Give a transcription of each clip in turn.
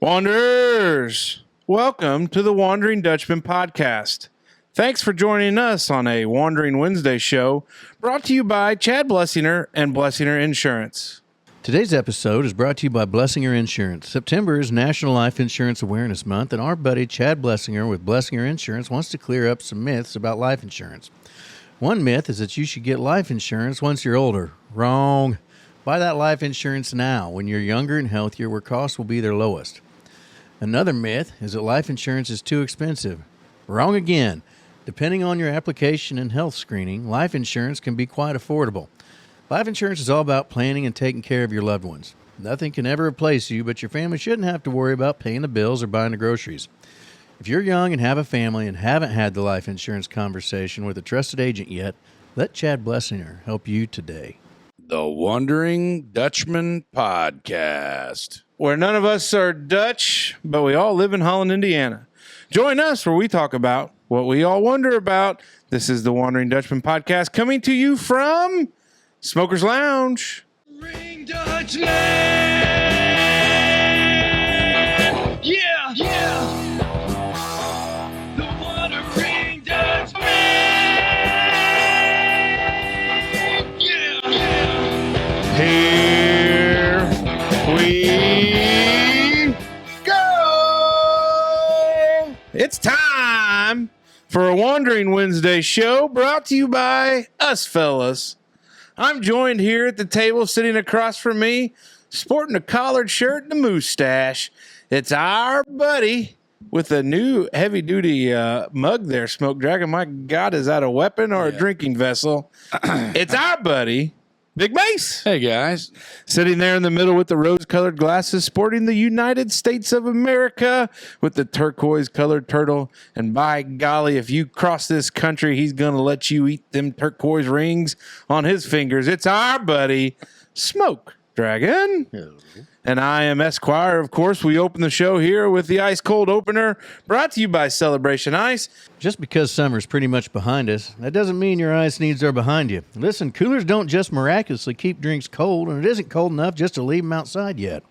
Wanderers, welcome to the Wondering Dutchmen podcast. Thanks for joining us on a Wandering Wednesday show brought to you by Chad Blessinger and Blessinger Insurance. Today's episode is brought to you by Blessinger Insurance. September is National Life Insurance Awareness Month, and our buddy Chad Blessinger with Blessinger Insurance wants to clear up some myths about life insurance. One myth is that you should get life insurance once you're older. Wrong. Buy that life insurance now when you're younger and healthier, where costs will be their lowest. Another myth is that life insurance is too expensive. Wrong again. Depending on your application and health screening, life insurance can be quite affordable. Life insurance is all about planning and taking care of your loved ones. Nothing can ever replace you, but your family shouldn't have to worry about paying the bills or buying the groceries. If you're young and have a family and haven't had the life insurance conversation with a trusted agent yet, let Chad Blessinger help you today. The Wondering Dutchmen podcast, where none of us are Dutch, but we all live in Holland, Indiana. Join us where we talk about what we all wonder about. This is the Wondering Dutchmen podcast, coming to you from Smoker's Lounge. Wondering Dutchmen! Yeah, yeah! The Wondering Dutchmen! Yeah, yeah! Here we go! It's time for a Wandering Wednesday show brought to you by us fellas. I'm joined here at the table, sitting across from me, sporting a collared shirt and a mustache. It's our buddy with a new heavy-duty mug there, Smoke Dragon. My God, is that a weapon or a drinking vessel? It's our buddy, Big Mace. Hey, guys. Sitting there in the middle with the rose-colored glasses, sporting the United States of America with the turquoise-colored turtle. And by golly, if you cross this country, he's going to let you eat them turquoise rings on his fingers. It's our buddy, Smoke Dragon. Hello. And I am Esquire. Of course, we open the show here with the ice-cold opener brought to you by Celebration Ice. Just because summer's pretty much behind us, that doesn't mean your ice needs are behind you. Listen, coolers don't just miraculously keep drinks cold, and it isn't cold enough just to leave them outside yet.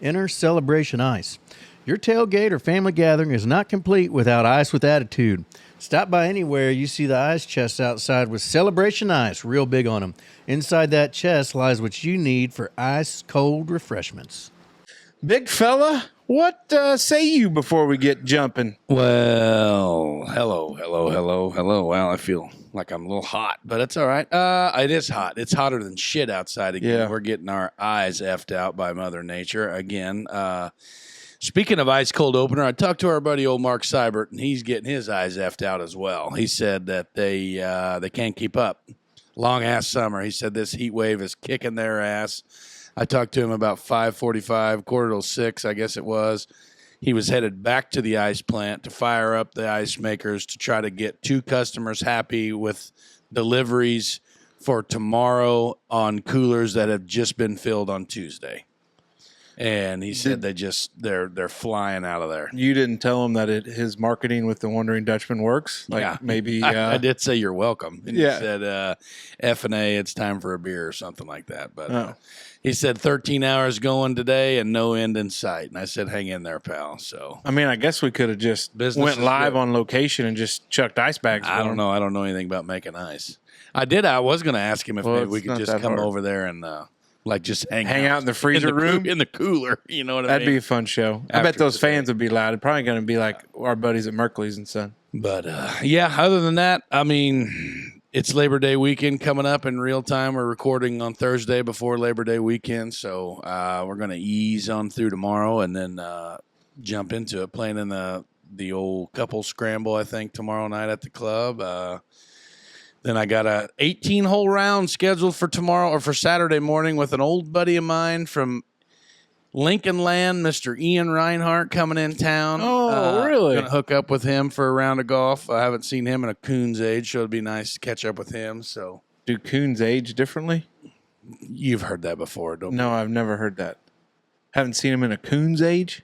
Enter Celebration Ice. Your tailgate or family gathering is not complete without ice with attitude. Stop by anywhere you see the ice chests outside with Celebration Ice, real big on them. Inside that chest lies what you need for ice-cold refreshments. Big fella, what say you before we get jumping? Well, hello. Well, I feel like I'm a little hot, but it's all right. It is hot. It's hotter than shit outside again. Yeah. We're getting our eyes effed out by Mother Nature again. Speaking of ice cold opener, I talked to our buddy old Mark Seibert, and he's getting his eyes effed out as well. He said that they can't keep up. Long ass summer. He said this heat wave is kicking their ass. I talked to him about 5:45, 5:45, I guess it was. He was headed back to the ice plant to fire up the ice makers to try to get 2 customers happy with deliveries for tomorrow on coolers that have just been filled on Tuesday. And he said they're flying out of there. You didn't tell him that his marketing with the Wondering Dutchman works? Like Yeah. maybe... I did say you're welcome. And Yeah. he said, F&A, it's time for a beer or something like that. But Oh. he said 13 hours going today and no end in sight. And I said, hang in there, pal. So I mean, I guess we could have just Business went is live good. on location and just chucked ice bags. I for don't him. know. I don't know anything about making ice. I was going to ask him if Well, maybe we it's could not just that come hard. over there and just hang out in the freezer room? in the cooler. You know what I That'd mean? be a fun show. I bet After those today. fans would be loud. It's probably going to be like our buddies at Merkley's and Son. But yeah, other than that, I mean, it's Labor Day weekend coming up in real time. We're recording on Thursday before Labor Day weekend, so we're going to ease on through tomorrow and then jump into it, playing in the old couple scramble, I think, tomorrow night at the club. Then I got a 18-hole round scheduled for tomorrow or for Saturday morning with an old buddy of mine from Lincoln Land, Mr. Ian Reinhardt, coming in town. Oh, really? Going to hook up with him for a round of golf. I haven't seen him in a coon's age, so it'd be nice to catch up with him. So Do coons age differently? you've heard that before, don't you? No, I've never heard that. Haven't seen him in a coon's age?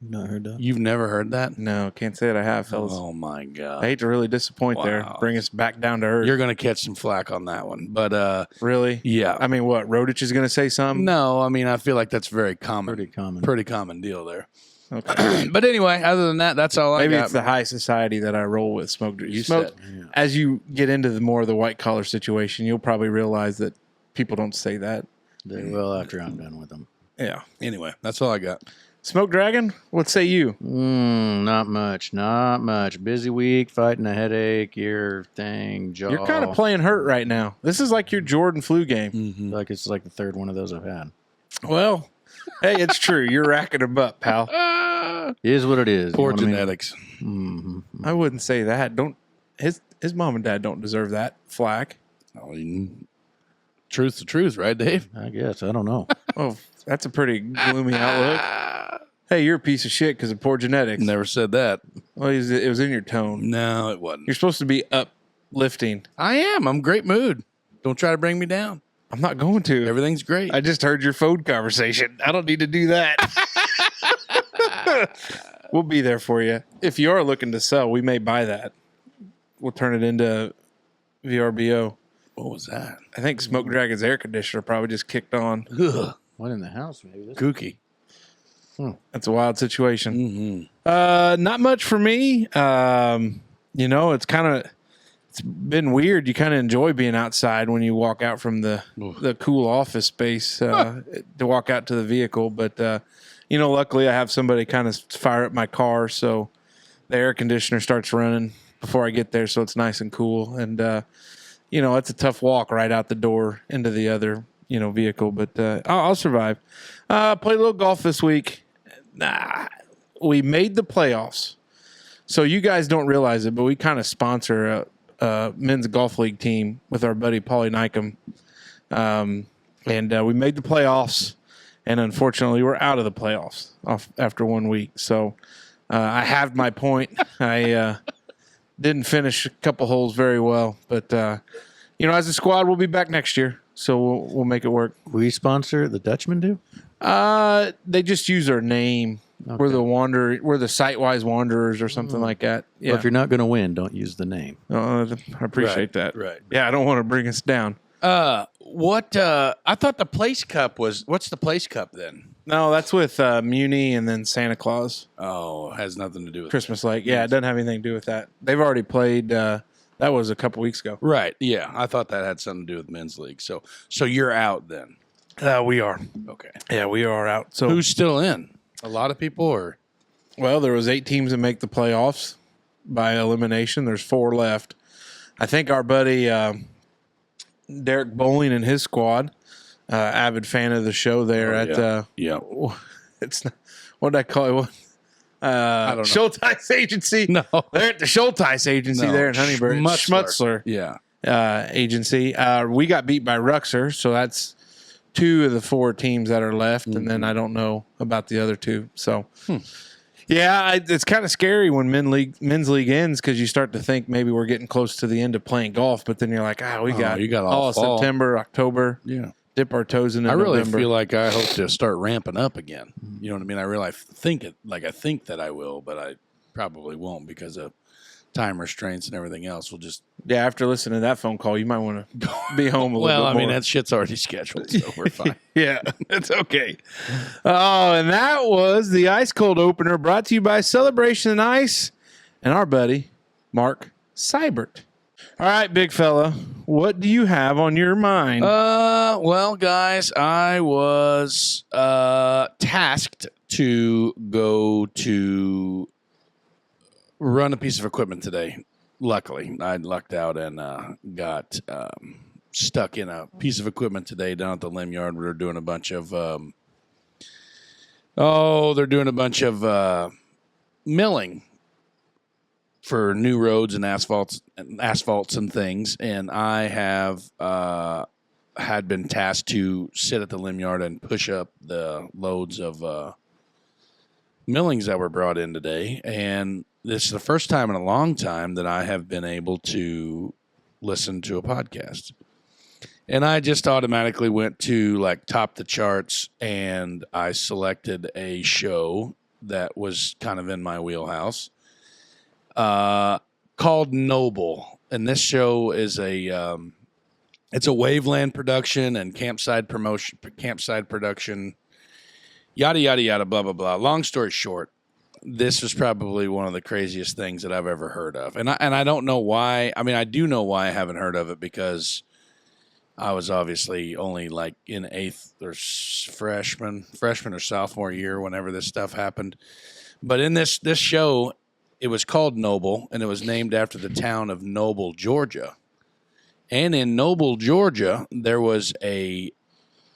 Not heard that. You've never heard that? No, can't say that I have, fellas. Oh my I God. hate to really disappoint there. Wow. Bring us back down to earth. You're going to catch some flack on that one. But Really? yeah. I mean, what? Rodich is going to say something? No, I mean, I feel like that's very common. Pretty common. Pretty common deal there. Okay. But anyway, other than that, that's all Maybe I got. it's the high society that I roll with. You Smoke. said. As you get into the more of the white collar situation, you'll probably realize that people don't say that. They will after I'm done with them. Yeah. Anyway, that's all I got. Smoke Dragon, what say you? Not much. Not much. Busy week, fighting a headache, ear thing, jaw. You're kind of playing hurt right now. This is like your Jordan flu game. Mm-hmm. Like it's like the third one of those I've had. Well, hey, it's true. You're racking them up, pal. It is what it is. Poor You know what I mean? genetics. I wouldn't say that. Don't his mom and dad don't deserve that flack. I mean, truth's the truth, right, Dave? I guess. I don't know. Oh, that's a pretty gloomy outlook. Hey, you're a piece of shit because of poor genetics. Never said that. Well, it was in your tone. No, it wasn't. You're supposed to be uplifting. I am. I'm great mood. Don't try to bring me down. I'm not going to. Everything's great. I just heard your phone conversation. I don't need to do that. We'll be there for you. If you are looking to sell, we may buy that. We'll turn it into VRBO. What was that? I think Smoke Dragon's air conditioner probably just kicked on. Ugh. One in the house, maybe. This Kooky. That's a wild situation. Mm-hmm. Not much for me. It's been weird. You kind of enjoy being outside when you walk out from the cool office space to walk out to the vehicle. But, luckily I have somebody kind of fire up my car. So the air conditioner starts running before I get there. So it's nice and cool. And, it's a tough walk right out the door into the other, vehicle. But I'll survive. Played a little golf this week. We made the playoffs. So you guys don't realize it, but we kind of sponsor a men's golf league team with our buddy Paulie Nykum. And we made the playoffs, and unfortunately we're out of the playoffs after 1 week. So I halved my point. I didn't finish a couple holes very well, but as a squad, we'll be back next year. So we'll make it work. we sponsor the Dutchmen do? They just use our name. Okay. We're the Sitewise Wanderers or something like that. Yeah. Well, if you're not going to win, don't use the name. I appreciate that. Right. Yeah, I don't want to bring us down. I thought the Place Cup was, what's the Place Cup then? No, that's with Muni and then Santa Claus. Oh, it has nothing to do with Christmas Lake. Yeah, it doesn't have anything to do with that. They've already played. That was a couple weeks ago. Right. Yeah. I thought that had something to do with men's league. So you're out then. We are. Okay. Yeah, we are out. So Who's still in? A lot of people or? Well, there was 8 teams that make the playoffs by elimination. There's 4 left. I think our buddy Derek Bowling and his squad, avid fan of the show there yeah. it's not, what did I call it? I don't know. Schulteis Agency. No. They're at the Schulteis Agency there in Honeyberg. Schmutzler Yeah. Agency. We got beat by Ruxer, so that's 2 of the 4 teams that are left, and then I don't know about the other 2. So, yeah, it's kind of scary when men's league ends because you start to think maybe we're getting close to the end of playing golf, but then you're like, you got all fall. September, October. Yeah. Dip our toes in. I really November. feel like I hope to start ramping up again. You know what I mean? I really think it. Like I think that I will, but I probably won't because of time restraints and everything else. We'll just after listening to that phone call, you might want to be home a little bit more. Well, I mean that shit's already scheduled, so we're fine. Yeah, it's okay. Oh, and that was the Ice Cold Opener brought to you by Celebration and Ice and our buddy Mark Seibert. All right, big fella, what do you have on your mind? Well, guys, I was tasked to go to run a piece of equipment today. Luckily, I lucked out and got stuck in a piece of equipment today down at the limb yard. We're doing a bunch of milling for new roads and asphalts and things. And I have had been tasked to sit at the limb yard and push up the loads of millings that were brought in today. And this is the first time in a long time that I have been able to listen to a podcast. And I just automatically went to like top the charts and I selected a show that was kind of in my wheelhouse, called Noble. And this show is it's a Waveland production and campsite production, yada, yada, yada, blah, blah, blah. Long story short, this was probably one of the craziest things that I've ever heard of. And I don't know why. I mean, I do know why I haven't heard of it, because I was obviously only like in eighth or freshman or sophomore year whenever this stuff happened. But in this show, it was called Noble, and it was named after the town of Noble, Georgia. And in Noble, Georgia, there was a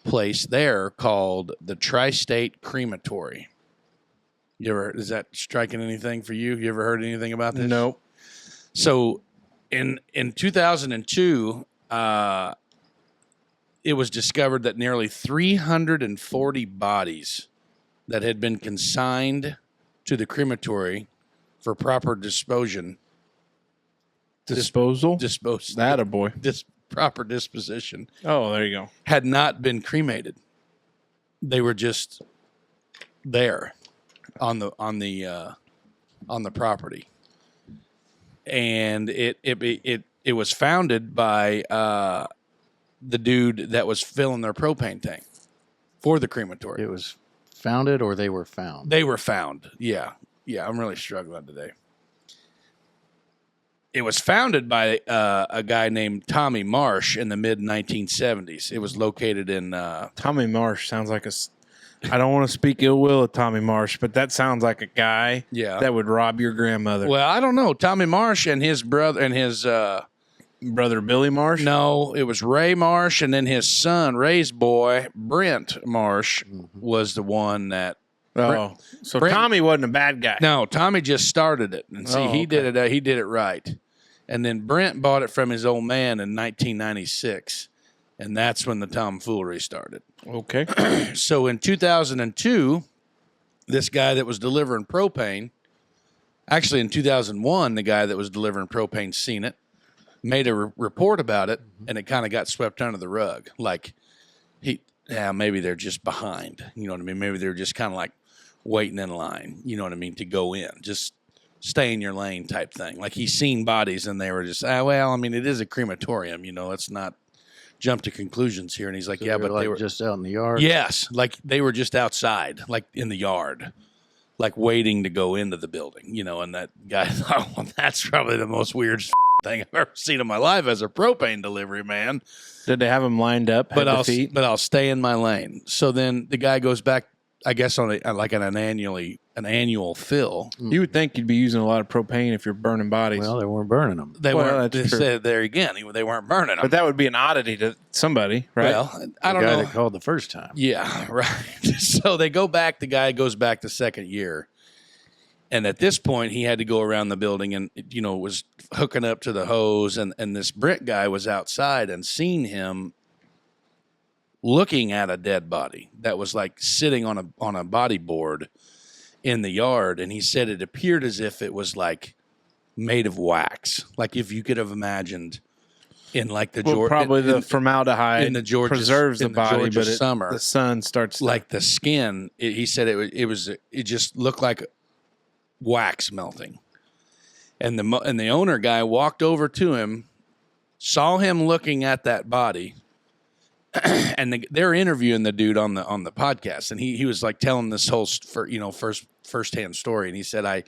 place there called the Tri-State Crematory. Is that striking anything for you? You ever heard anything about this? Nope. So in 2002, it was discovered that nearly 340 bodies that had been consigned to the crematory for proper disposal. Disposal? That a boy. Proper disposition Oh, there you go. had not been cremated. They were just there on the property. And it was founded by the dude that was filling their propane tank for the crematory. It was founded, or they were found? They were found. Yeah. Yeah, I'm really struggling today. It was founded by a guy named Tommy Marsh in the mid-1970s. It was located in... Tommy Marsh sounds like I don't want to speak ill will of Tommy Marsh, but that sounds like a guy that would rob your grandmother. Well, I don't know. Tommy Marsh and his brother and his... brother Billy Marsh? No, it was Ray Marsh, and then his son, Ray's boy, Brent Marsh, was the one that... Oh, so Brent, Tommy wasn't a bad guy. No, Tommy just started it. And see, he did it. He did it right. And then Brent bought it from his old man in 1996, and that's when the tomfoolery started. Okay. So in 2002, this guy that was delivering propane, actually in 2001, the guy that was delivering propane seen it, made a report about it, and it kind of got swept under the rug. Like, maybe they're just behind. You know what I mean? Maybe they're just kind of like waiting in line, you know what I mean, to go in. Just stay in your lane type thing. Like, he's seen bodies, and they were just, well, I mean, it is a crematorium, you know, let's not jump to conclusions here. And he's like, So yeah, but like they were just out in the yard. Yes, like they were just outside, like in the yard, like waiting to go into the building, you know. And that guy thought, well, that's probably the most weird thing I've ever seen in my life as a propane delivery man. Did they have him lined up? But I'll stay in my lane. So then the guy goes back, I guess, on an annual fill. You would think you'd be using a lot of propane if you're burning bodies. Well, they weren't burning them. They Well, weren't. that's They true. said there again, they weren't burning them. But that would be an oddity to somebody, right? Well, I don't the guy know. that called the first time. Yeah, right. So they go back. The guy goes back the second year. And at this point, he had to go around the building and, you know, was hooking up to the hose. And this Brent guy was outside and seen him looking at a dead body that was like sitting on a body board in the yard. And he said it appeared as if it was like made of wax. Like if you could have imagined in like the Well, probably the formaldehyde in the Georgia preserves the in the body, Georgia but summer. the sun starts to, like the skin. He said it just looked like wax melting. And the owner guy walked over to him, saw him looking at that body, and they're interviewing the dude on the podcast, and he was like telling this whole firsthand story, and he said I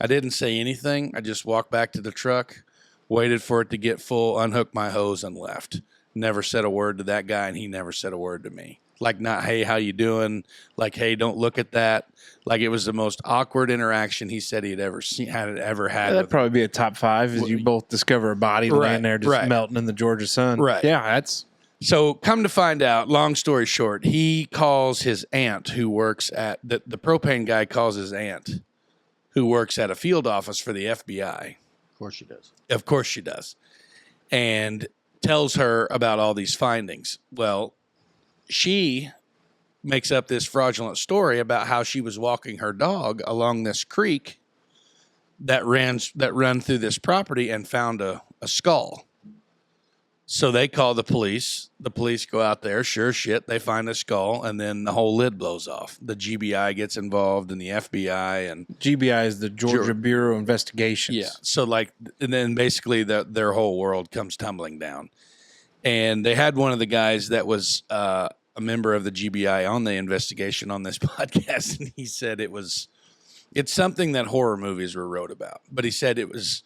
didn't say anything. I just walked back to the truck, waited for it to get full, unhooked my hose, and left. Never said a word to that guy, and he never said a word to me. Like, not, hey, how you doing? Like, hey, don't look at that. Like, it was the most awkward interaction he said he'd ever seen, had. that'd probably be a top 5 as you both discover a body laying there just melting in the Georgia sun. Right. Yeah, that's... So come to find out, long story short, he calls his aunt who works at, the propane guy calls his aunt who works at a field office for the FBI. Of course she does. Of course she does. And tells her about all these findings. Well, she makes up this fraudulent story about how she was walking her dog along this creek that ran through this property and found a skull. So they call the police. The police go out there. Sure shit, they find a skull, and then the whole lid blows off. The GBI gets involved, and the FBI, and GBI is the Georgia Bureau of Investigations. yeah. So and then basically their whole world comes tumbling down. And they had one of the guys that was a member of the GBI on the investigation on this podcast, and he said it's something that horror movies were wrote about. But he said it was.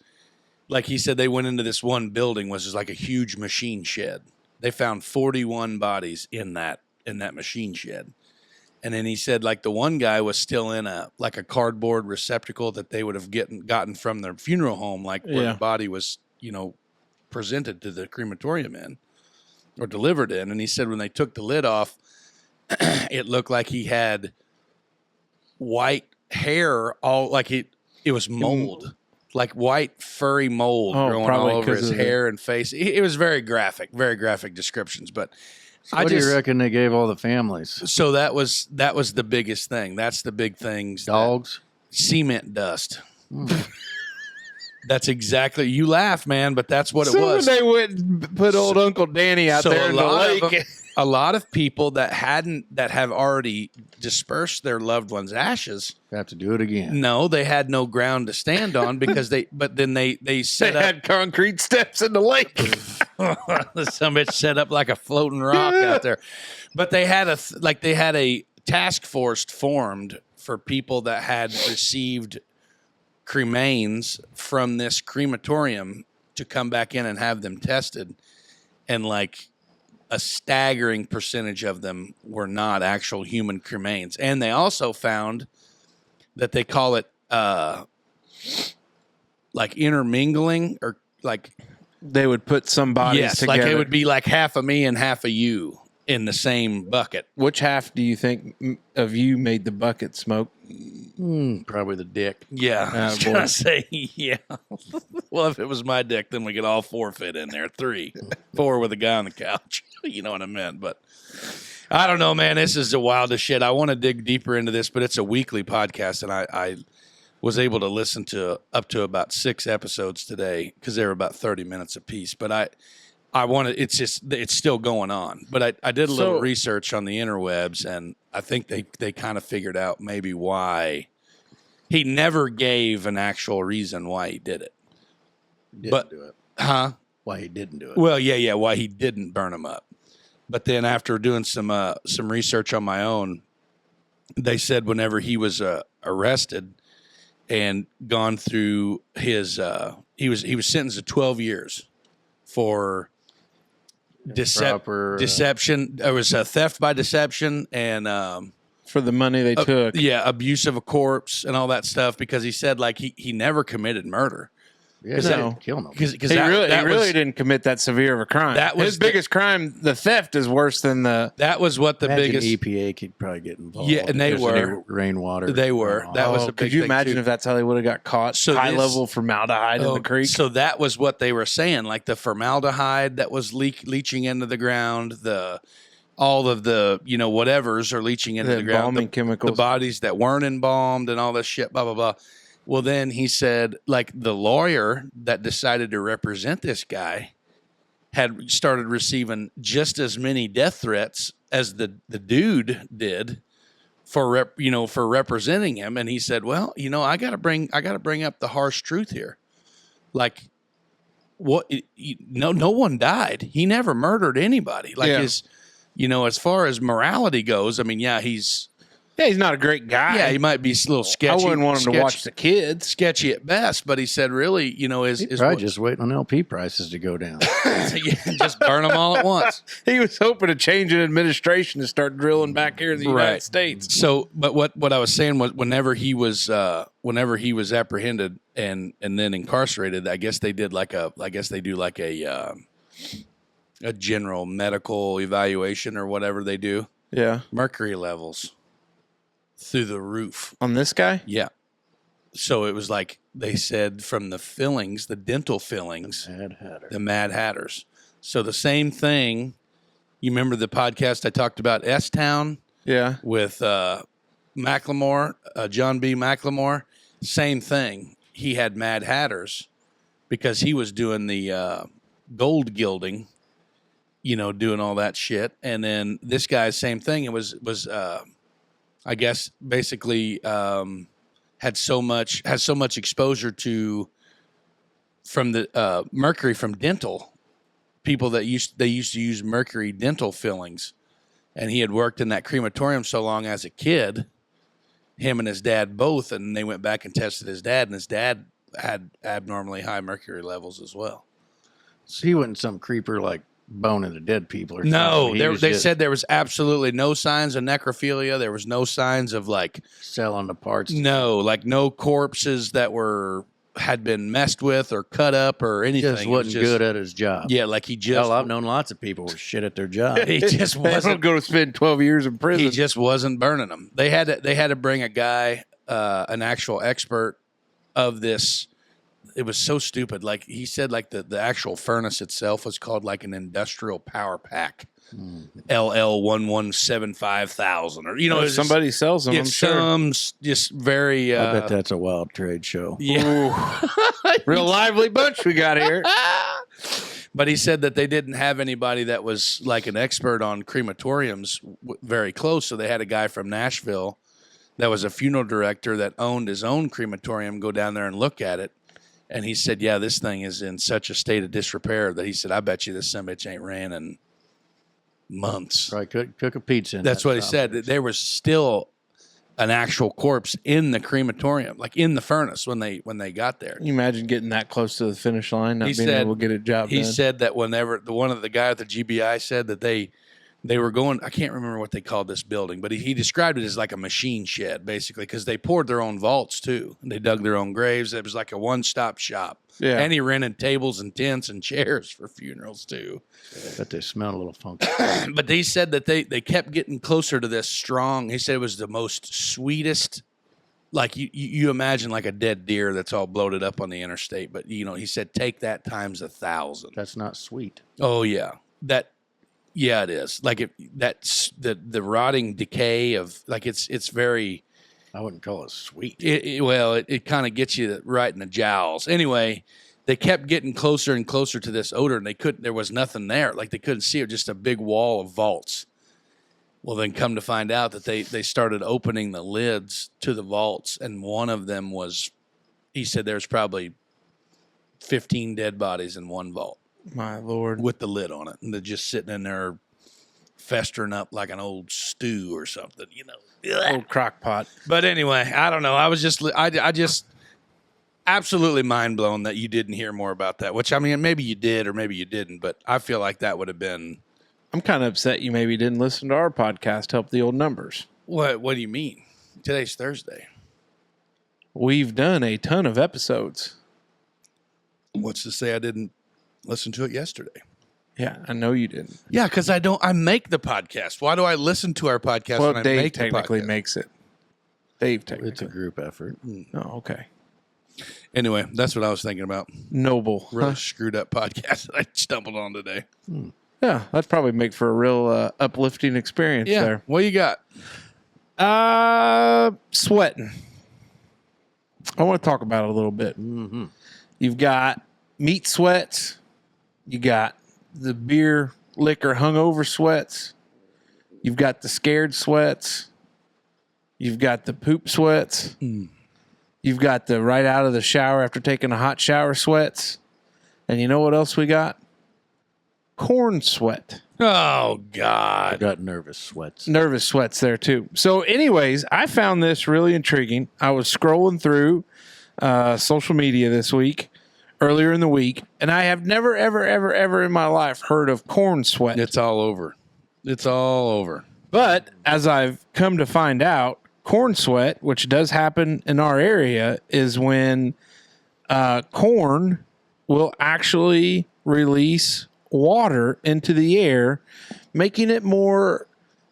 Like he said, they went into this one building, which is like a huge machine shed. They found 41 bodies in that machine shed. And then he said, like, the one guy was still in a cardboard receptacle that they would have gotten from their funeral home, like where the body was, presented to the crematorium in or delivered in. And he said when they took the lid off, it looked like he had white hair, all like it was mold. Like white furry mold growing all over his hair and face. It was very graphic descriptions. But So what do you reckon they gave all the families? So that was the biggest thing. That's the big things. Dogs? Cement dust. That's exactly. You laugh, man, but that's what it was. They went and put old Uncle Danny out there in the lake. A lot of people that have already dispersed their loved ones' ashes have to do it again. No, they had no ground to stand on because they had concrete steps in the lake. Some bitch set up like a floating rock out there. But they had a task force formed for people that had received cremains from this crematorium to come back in and have them tested, and like a staggering percentage of them were not actual human cremains. And they also found that they call it like intermingling, or like they would put some bodies together. Like it would be like half of me and half of you in the same bucket. Which half do you think of you made the bucket, Smoke? Probably the dick. Yeah. I was going to say, yeah. Well, if it was my dick, then we could all 4 fit in there. 3. 4 with a guy on the couch. You know what I meant. But I don't know, man. This is the wildest shit. I want to dig deeper into this, but it's a weekly podcast, and I was able to listen to up to about 6 episodes today because they were about 30 minutes apiece. But I wanted, it's still going on. But I did a little research on the interwebs, and I think they kind of figured out maybe why he never gave an actual reason why he did it. Didn't do it. Huh? Why he didn't do it. Well, yeah, why he didn't burn him up. But then after doing some research on my own, they said whenever he was arrested and gone through his he was sentenced to 12 years for deception. There was a theft by deception and for the money they took. Yeah, abuse of a corpse and all that stuff, because he said like he never committed murder. Yeah, no. Kill him. Because he really didn't commit that severe of a crime. That was his biggest crime. The theft is worse than the. That was what the biggest EPA could probably get involved. Yeah, and they were rainwater. They were. That was a big. Could you imagine if that's how they would have got caught? So high level formaldehyde in the creek. So that was what they were saying, like the formaldehyde that was leaching into the ground. All of the whatevers are leaching into the ground. Embalming chemicals. The bodies that weren't embalmed and all this shit. Blah blah blah. Well, then he said, like, the lawyer that decided to represent this guy had started receiving just as many death threats as the dude did for representing him. And he said, well, I got to bring up the harsh truth here. Like, no one died. He never murdered anybody. Like as far as morality goes, I mean, he's not a great guy. Yeah, he might be a little sketchy. I wouldn't want him to watch the kids. Sketchy at best, but he said, really, he's probably just waiting on LP prices to go down. Just burn them all at once. He was hoping to change an administration to start drilling back here in the United States. So, but what I was saying was, whenever he was apprehended and then incarcerated, I guess they did a general medical evaluation or whatever they do. Yeah, mercury levels through the roof on this guy. Yeah. So it was like they said from the fillings, the dental fillings, the Mad Hatters. So the same thing. You remember the podcast I talked about S-Town? Yeah. With Macklemore, John B. Macklemore. Same thing. He had Mad Hatters because he was doing the gold gilding doing all that shit. And then this guy, same thing. It was I guess basically has so much exposure to from the mercury from dental people that used to use mercury dental fillings, and he had worked in that crematorium so long as a kid, him and his dad both, and they went back and tested his dad, and his dad had abnormally high mercury levels as well. So he wasn't some creeper like boning the dead people or No, something. they said there was absolutely no signs of necrophilia. There was no signs of like selling the parts. no corpses that had been messed with or cut up or anything. Just wasn't good at his job. Yeah, like he just. Hell, I've known lots of people who were shit at their job. He just They don't wasn't. go to spend 12 years in prison. He just wasn't burning them. They had to bring a guy, an actual expert of this. It was so stupid. Like he said, like the actual furnace itself was called like an industrial power pack, LL1175000, or if somebody sells them, I'm it's sure. some just very. I bet that's a wild trade show. Yeah. Real lively bunch we got here. But he said that they didn't have anybody that was like an expert on crematoriums very close. So they had a guy from Nashville that was a funeral director that owned his own crematorium go down there and look at it. And he said, yeah, this thing is in such a state of disrepair that he said, I bet you this sumbitch ain't ran in months. Probably cook a pizza. That's what he said. There was still an actual corpse in the crematorium, like in the furnace when they got there. Can you imagine getting that close to the finish line, not He being said- able to get a job He done? said that whenever the guy at the GBI said that they were going, I can't remember what they called this building, but he described it as like a machine shed, basically, because they poured their own vaults too. They dug their own graves. It was like a one-stop shop. Yeah. And he rented tables and tents and chairs for funerals too. But they smell a little funky. But he said that they kept getting closer to this strong. He said it was the most sweetest, like you imagine like a dead deer that's all bloated up on the interstate. But he said take that times 1,000. That's not sweet. Oh yeah, it is. Like that's the rotting decay of like it's very. I wouldn't call it sweet. It kind of gets you right in the jowls. Anyway, they kept getting closer and closer to this odor, and there was nothing there. Like they couldn't see it, just a big wall of vaults. Well, then come to find out that they started opening the lids to the vaults, and one of them was, he said there's probably 15 dead bodies in one vault My Lord. with the lid on it, and they're just sitting in there festering up like an old stew or something, Old crock pot. But anyway, I don't know. I just absolutely mind blown that you didn't hear more about that, which I mean, maybe you did or maybe you didn't, but I feel like that would have been. I'm kind of upset you maybe didn't listen to our podcast, Help the Old Numbers. What do you mean? Today's Thursday. We've done a ton of episodes. What's to say I didn't listen to it yesterday? Yeah, I know you didn't. Yeah, because I make the podcast. Why do I listen to our podcast Well, when I Dave make the technically podcast? makes it. Dave It's a technically. group effort. Oh, okay. Anyway, that's what I was thinking about. Noble. Really Huh? screwed up podcast that I stumbled on today. Yeah, that'd probably make for a real uplifting experience Yeah. there. What you got? Sweating. I want to talk about it a little bit. Mm-hmm. You've got meat sweats. You got the beer, liquor, hungover sweats. You've got the scared sweats. You've got the poop sweats. You've got the right out of the shower after taking a hot shower sweats. And you know what else we got? Corn sweat. Oh I God. got nervous sweats. Nervous sweats there too. So anyways, I found this really intriguing. I was scrolling through social media this week, earlier in the week, and I have never, ever, ever, ever in my life heard of corn sweat. It's all over. It's all over. But as I've come to find out, corn sweat, which does happen in our area, is when corn will actually release water into the air, making it more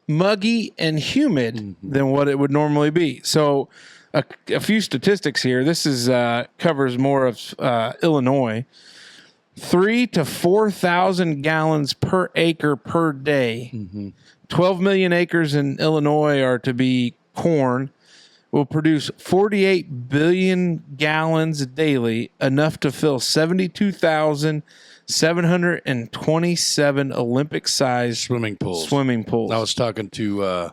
muggy and humid than what it would normally be. So a few statistics here. This is covers more of Illinois. 3,000 to 4,000 gallons per acre per day. 12 million acres in Illinois are to be corn. Will produce 48 billion gallons daily, enough to fill 727 Olympic-sized Swimming pools. swimming pools. I was talking to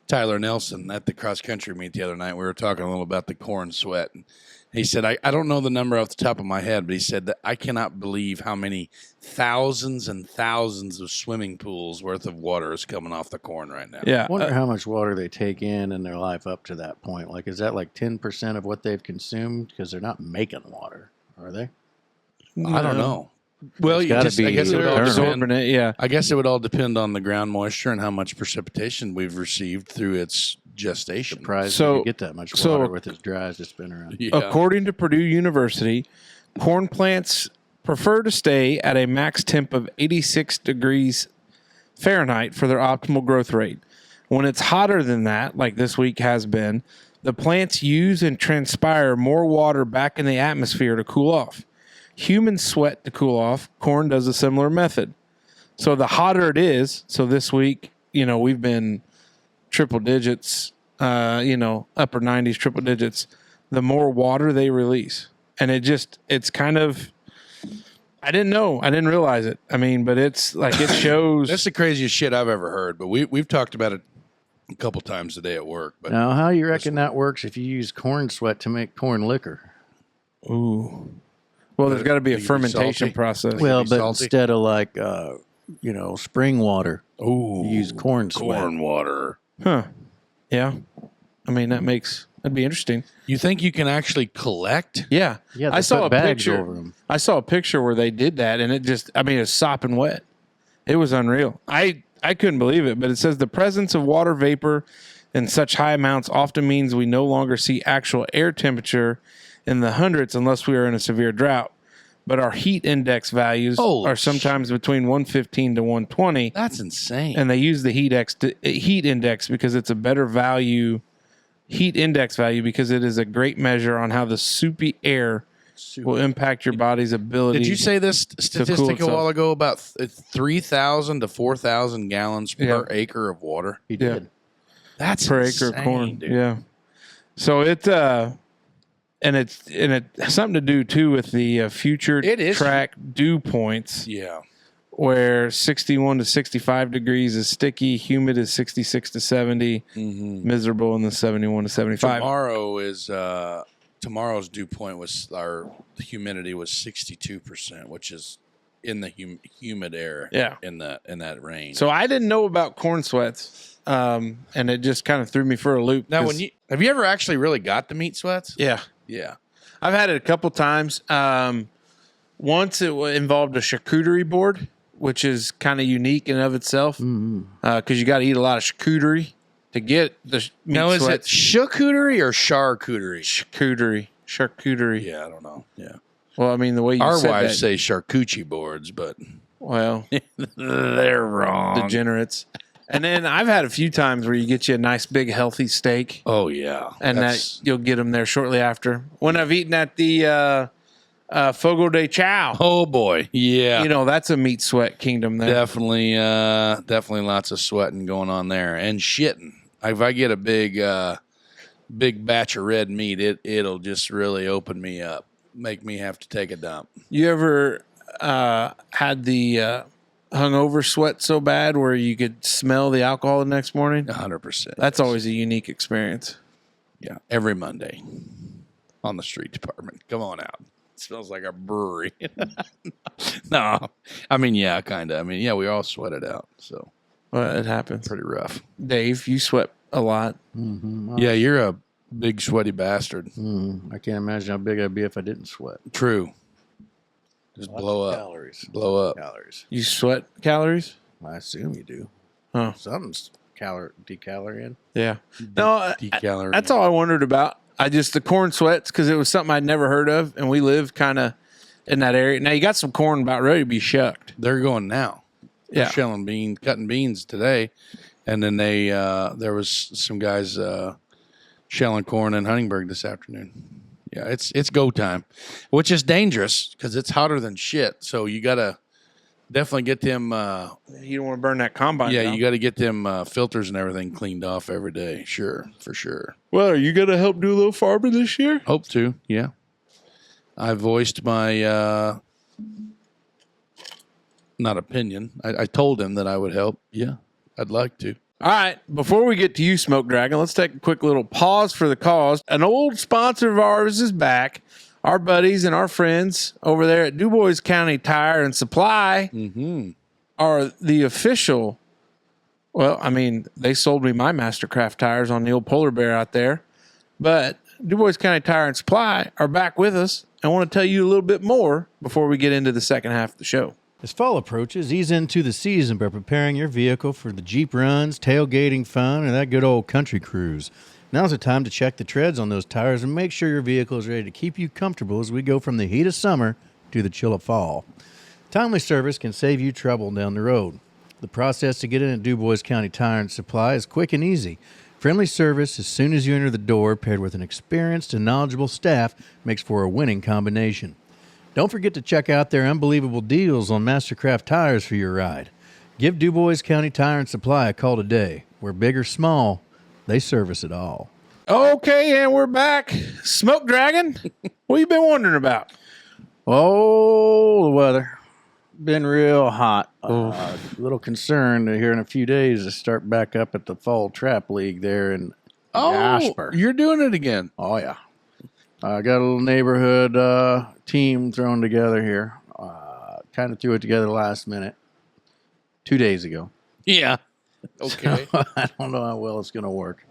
Tyler Nelson at the cross-country meet the other night. We were talking a little about the corn sweat. And he said, I don't know the number off the top of my head, but he said that I cannot believe how many thousands and thousands of swimming pools worth of water is coming off the corn right now. Yeah. I wonder how much water they take in their life up to that point. Like, is that like 10% of what they've consumed? Because they're not making water, are they? I don't know. Well, It's you gotta just, be I guess it would all absorbing depend. it, yeah. I guess it would all depend on the ground moisture and how much precipitation we've received through its gestation. Surprised So- you get that much so- water with as dry as it's been around. Yeah. According to Purdue University, corn plants prefer to stay at a max temp of 86 degrees Fahrenheit for their optimal growth rate. When it's hotter than that, like this week has been, the plants use and transpire more water back in the atmosphere to cool off. Humans sweat to cool off. Corn does a similar method. So the hotter it is, so this week, we've been triple digits, upper 90s, triple digits, the more water they release. And it's kind of, I didn't know. I didn't realize it. I mean, but it's like it shows. That's the craziest shit I've ever heard, but we've talked about it a couple times today at work. But Now, how you reckon that works if you use corn sweat to make corn liquor? Ooh. Well, there's got to be a It'd be fermentation salty. process. Well, be but salty? instead of like, spring water, ooh, you use corn sweat. corn water. Huh. Yeah. I mean, that'd be interesting. You think you can actually collect? Yeah. Yeah, I they saw put a bags picture. over 'em. I saw a picture where they did that, and it's sopping wet. It was unreal. I couldn't believe it, but it says the presence of water vapor in such high amounts often means we no longer see actual air temperature in the hundreds unless we are in a severe drought. But our heat index values Holy are sometimes between 115 to 120, That's insane. and they use the heat index because it's a better heat index value because it is a great measure on how the soupy air will impact your body's ability. Did you say this statistic a itself. while ago about 3,000 to 4,000 gallons per acre of water? He Yeah. did. That's per insane, acre of corn? dude. Yeah. So it's something to do too with the future It is. track dew points, Yeah. where 61 to 65 degrees is sticky, humid is 66 to 70, miserable in the 71 to 75. Tomorrow's dew point was the humidity was 62%, which is in the humid air. Yeah. in that range. So I didn't know about corn sweats, and it just kind of threw me for a loop. now, 'cause- have you ever actually really got the meat sweats? yeah, Yeah. I've had it a couple times. Once it involved a charcuterie board, which is kind of unique in and of itself, because you got to eat a lot of charcuterie to get the meat Now, is it sweats. charcuterie or charcuterie? Charcuterie. Yeah, I don't know. Yeah. Well, I mean, the way you Our said wives that, say charcuterie boards, but well, they're wrong. degenerates. And then I've had a few times where you get you a nice big healthy steak, Oh, yeah. and that you'll get them there shortly after. When I've eaten at the Fogo de Chao, Oh, boy. Yeah. that's a meat sweat kingdom there. Definitely lots of sweating going on there and shitting. If I get a big batch of red meat, it'll just really open me up, make me have to take a dump. You ever had the hungover sweat so bad where you could smell the alcohol the next morning? 100%. That's always a unique experience. Yeah, every Monday on the street department. Come on out. It smells like a brewery. No, I mean, yeah, kind of. I mean, yeah, we all sweated out, so Well, it happens. pretty rough. Dave, you sweat a lot. Yeah, you're a big sweaty bastard. I can't imagine how big I'd be if I didn't sweat. True. Just blow up. Calories. Blow up. Calories. You sweat calories? I assume you do. Huh. Something's decalorying. Yeah. No, Decalorie. that's all I wondered about. The corn sweats, because it was something I'd never heard of, and we live kind of in that area. Now, you got some corn about ready to be shucked. They're going now. They're Yeah. cutting beans today, and then there was some guys shelling corn in Huntingburg this afternoon. Yeah, it's go time, which is dangerous because it's hotter than shit. So you gotta definitely get them. You don't want to burn that combine Yeah, down. you got to get them filters and everything cleaned off every day. Sure, for sure. Well, are you going to help do a little farming this year? Hope to. Yeah, I voiced my not opinion. I told him that I would help. Yeah, I'd like to. All right, before we get to you, Smoke Dragon, let's take a quick little pause for the cause. An old sponsor of ours is back. Our buddies and our friends over there at Dubois County Tire and Supply are the official. Well, I mean, they sold me my Mastercraft tires on the old Polar Bear out there. But Dubois County Tire and Supply are back with us. I want to tell you a little bit more before we get into the second half of the show. As fall approaches, ease into the season by preparing your vehicle for the Jeep runs, tailgating fun, and that good old country cruise. Now's the time to check the treads on those tires and make sure your vehicle is ready to keep you comfortable as we go from the heat of summer to the chill of fall. Timely service can save you trouble down the road. The process to get in at Dubois County Tire and Supply is quick and easy. Friendly service as soon as you enter the door, paired with an experienced and knowledgeable staff, makes for a winning combination. Don't forget to check out their unbelievable deals on Mastercraft tires for your ride. Give Dubois County Tire and Supply a call today. We're big or small, they service it all. Okay, and we're back. Smoke Dragon, what you been wondering about? Oh, the weather. Been real hot. A little concerned to here in a few days to start back up at the Fall Trap League there in Jasper. You're doing it again. Oh, yeah. I got a little neighborhood team thrown together here. Kind of threw it together last minute, 2 days ago. Yeah. Okay. I don't know how well it's going to work.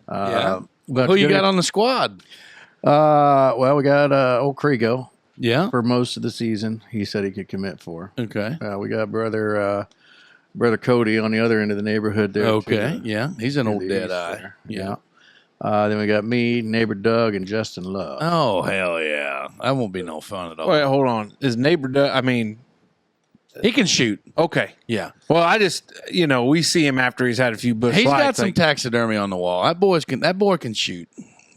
Yeah. But Who you got on the squad? Well, we got old Krigo Yeah. for most of the season. He said he could commit for. Okay. We got brother Cody on the other end of the neighborhood there. Okay. too, Yeah. He's an to old the dead east eye. there. Yeah. Then we got me, neighbor Doug, and Justin Love. Oh, hell yeah. That won't be no fun at all. Wait, hold on. Is neighbor Doug? I mean, He can shoot. okay. Yeah. Well, I just, we see him after he's had a few bush He's got lights. some taxidermy on the wall. That boy can shoot.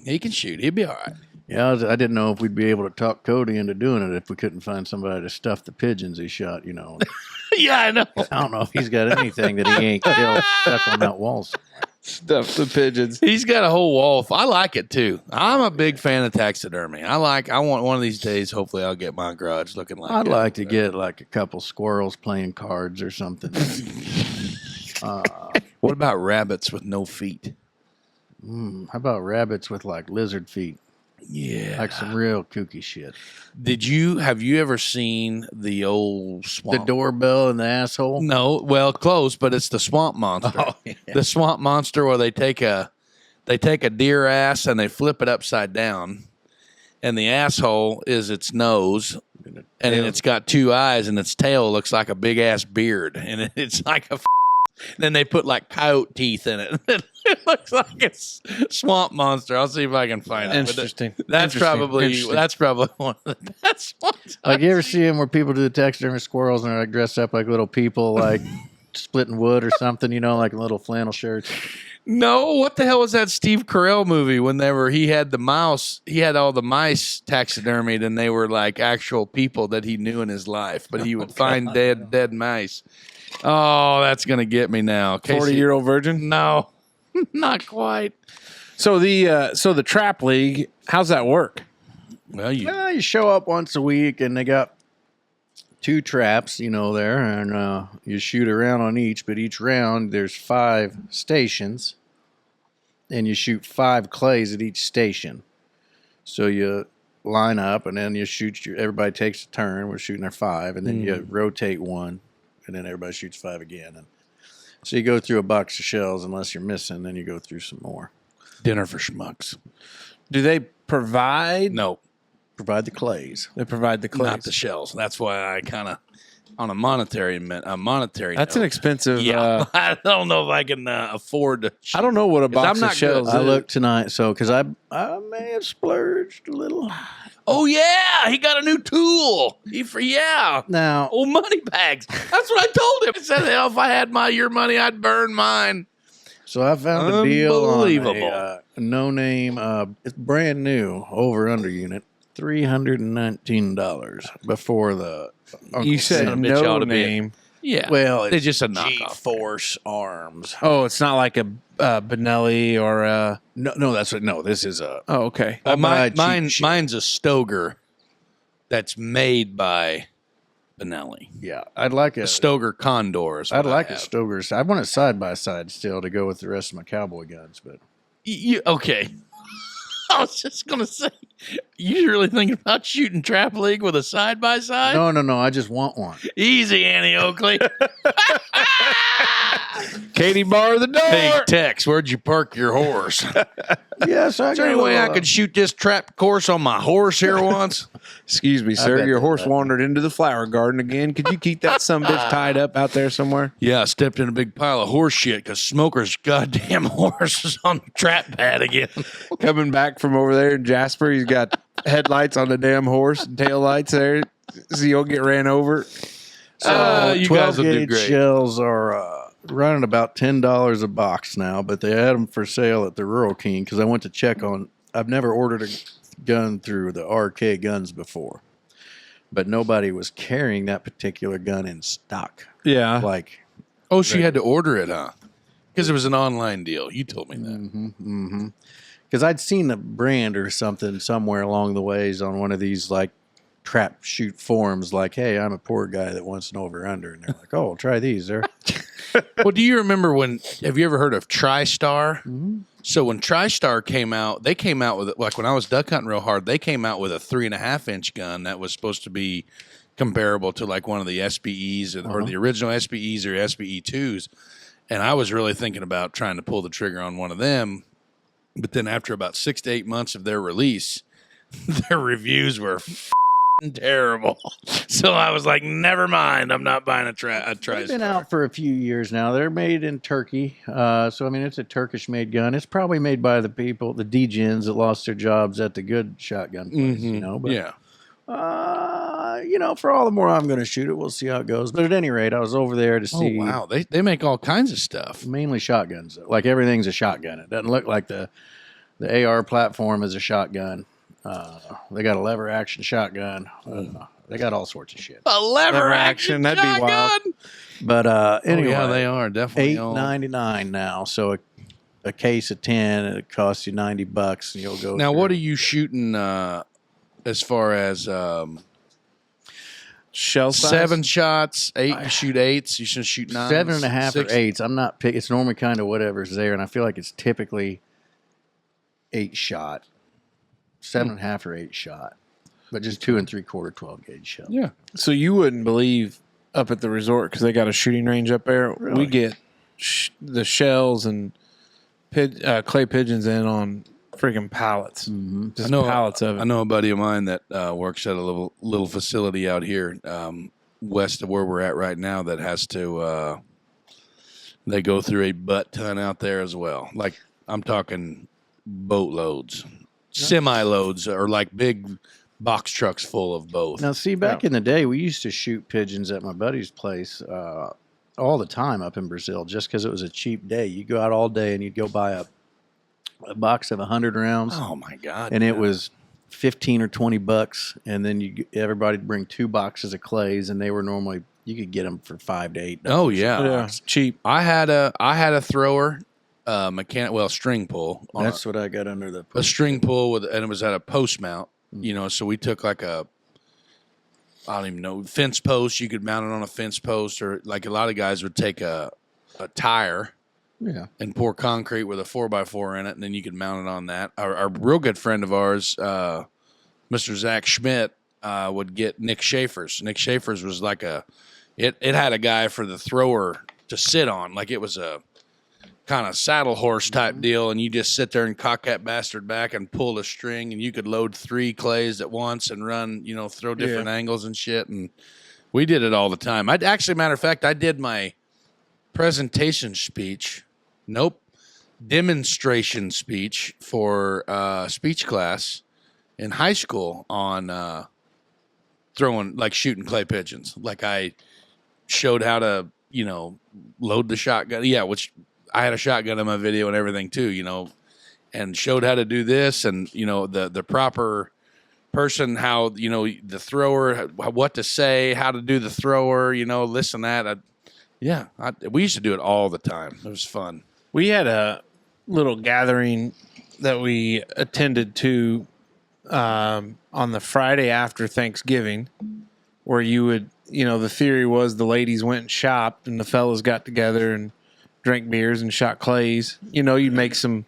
He can shoot. He'll be all right. Yeah, I didn't know if we'd be able to talk Cody into doing it if we couldn't find somebody to stuff the pigeons he shot, Yeah, I know. I don't know if he's got anything that he ain't killed stuck on that wall. Stuff the pigeons. He's got a whole wall. I like it too. I'm a big fan of taxidermy. I want one of these days. Hopefully, I'll get my garage looking like. I'd that. like to get like a couple squirrels playing cards or something. What about rabbits with no feet? How about rabbits with like lizard feet? Yeah. Like some real kooky shit. Have you ever seen the old swamp? The doorbell and the asshole? No, well, close, but it's the swamp monster. Oh, yeah. The swamp monster where they take a deer ass and they flip it upside down, and the asshole is its nose, and then it's got two eyes, and its tail looks like a big ass beard, and it's like a. Then they put like coyote teeth in it. It looks like a swamp monster. I'll see if I can find it. Interesting. That's probably one of the best ones. Like you ever see them where people do the taxidermy squirrels and they're like dressed up like little people, like splitting wood or something, like little flannel shirts? No, what the hell was that Steve Carell movie whenever he had the mouse, he had all the mice taxidermied and they were like actual people that he knew in his life, but he would find dead mice. Oh, that's going to get me now. 40-year-old virgin? No, not quite. So the trap league, how's that work? Well, You show up once a week and they got 2 traps, there, and you shoot a round on each, but each round there's 5 stations and you shoot 5 clays at each station. So you line up and then you shoot, everybody takes a turn. We're shooting our 5 and then you rotate one and then everybody shoots 5 again. And so you go through a box of shells unless you're missing, then you go through some more. dinner for schmucks. Do they provide? No, Provide the clays. They provide the clays. not the shells. That's why I kind of, on a monetary That's an note, expensive. Yeah, I don't know if I can afford to. I don't know what a box I'm of not shells good. is. I looked tonight, because I may have splurged a little. Oh yeah, he got a new tool. Now, Old money bags. That's what I told him. I said, hell, if I had your money, I'd burn mine. so I found a deal on Unbelievable. a no-name, it's brand new over-under unit, $319 before the. You said Son of a bitch ought no to be- name. Yeah. Well, it's just a knockoff. G-Force Arms. Oh, it's not like a Benelli or a. No, that's what. No, this is a. Oh, okay. I buy cheap shit. Mine's a Stoger that's made by Benelli. Yeah, I'd like A a Stoker Condor. Is I'd what I like a have. Stoker's. I want a side by side still to go with the rest of my cowboy guns, but Okay. I was just gonna say, you really thinking about shooting trap league with a side by side? no. I just want one. Easy, Annie Oakley. Katie, bar the door. Hey, Tex, where'd you park your horse? Yes, Is there any way I could shoot this trap course on my horse here once? Excuse me, sir. bet Your that- horse wandered into the flower garden again. Could you keep that bitch tied up out there somewhere? Yeah, I stepped in a big pile of horse shit because Smoker's goddamn horse is on the trap pad again. Coming back from over there in Jasper, he's got headlights on the damn horse and tail lights there. So you'll get ran over. You 12 guys will do gauge great. shells are running about $10 a box now, but they had them for sale at the Rural King because I went to check on. I've never ordered a gun through the RK Guns before, but nobody was carrying that particular gun in stock. Yeah. Like, Oh, she had to order it, huh? Because it was an online deal. You told me that. because I'd seen the brand or something somewhere along the ways on one of these like trap shoot forums, like, hey, I'm a poor guy that wants an over under, and they're like, oh, try these. They're Well, do you remember have you ever heard of TriStar? So when TriStar came out, they came out with, like when I was duck hunting real hard, they came out with a 3.5-inch gun that was supposed to be comparable to like one of the SBEs or the original SBEs or SBE2s. And I was really thinking about trying to pull the trigger on one of them. But then after about 6 to 8 months of their release, their reviews were terrible. So I was like, never mind. I'm not buying a They've TriStar. been out for a few years now. They're made in Turkey. So, I mean, it's a Turkish-made gun. It's probably made by the people, the DGens that lost their jobs at the good shotgun place, you know. But, Yeah. you know, for all the more I'm going to shoot it, we'll see how it goes. But at any rate, I was over there to Oh, see wow. They make all kinds of stuff. mainly shotguns. Like, everything's a shotgun. It doesn't look like the AR platform is a shotgun. They got a lever action shotgun. They got all sorts of shit. A lever action, that'd be wild. shotgun? But anyway, Yeah, they are definitely. $8.99 now. So a case of 10, it costs you $90, and you'll go. Now, what are through. you shooting as far as Shell size? 7 shots, 8? You shoot 8s. You should shoot 9s. 7.5 or 6? 8s? I'm not pick. It's normally kind of whatever's there, and I feel like it's typically 8 shot, 7.5 or 8 shot, but just 2 3/4 12 gauge shell. Yeah. So you wouldn't believe up at the resort because they got a shooting range up there. Really? We get the shells and clay pigeons in on freaking pallets. Just pallets of it. I know a buddy of mine that works at a little facility out here west of where we're at right now that has to. They go through a butt ton out there as well. Like I'm talking boatloads, semi-loads, or like big box trucks full of both. Now, see, back in the day, we used to shoot pigeons at my buddy's place all the time up in Brazil, just because it was a cheap day. You go out all day and you'd go buy a box of 100 rounds. Oh my god! And it was 15 or 20 bucks, and then everybody'd bring 2 boxes of clays, and they were normally you could get them for $5 to $8. Oh yeah. Yeah, it's cheap. I had a thrower, string pull. On That's what I got under the. a string pull and it was at a post mount. You know, so we took like I don't even know, fence post. You could mount it on a fence post, or like a lot of guys would take a tire. Yeah. And pour concrete with a 4x4 in it, and then you could mount it on that. Our real good friend of ours, Mr. Zach Schmidt, would get Nick Schaefer's. Nick Schaefer's was like it had a guy for the thrower to sit on, like it was a kind of saddle horse type deal, and you just sit there and cock that bastard back and pull the string, and you could load 3 clays at once and run, throw different angles and shit. And we did it all the time. Matter of fact, I did my presentation speech. Demonstration speech for speech class in high school on shooting clay pigeons. Like I showed how to, load the shotgun. Yeah, which I had a shotgun in my video and everything too, and showed how to do this and, the proper person, how, the thrower, what to say, how to do the thrower, this and that. We used to do it all the time. It was fun. We had a little gathering that we attended to on the Friday after Thanksgiving, where you would the theory was the ladies went and shopped and the fellas got together and drank beers and shot clays. You'd make some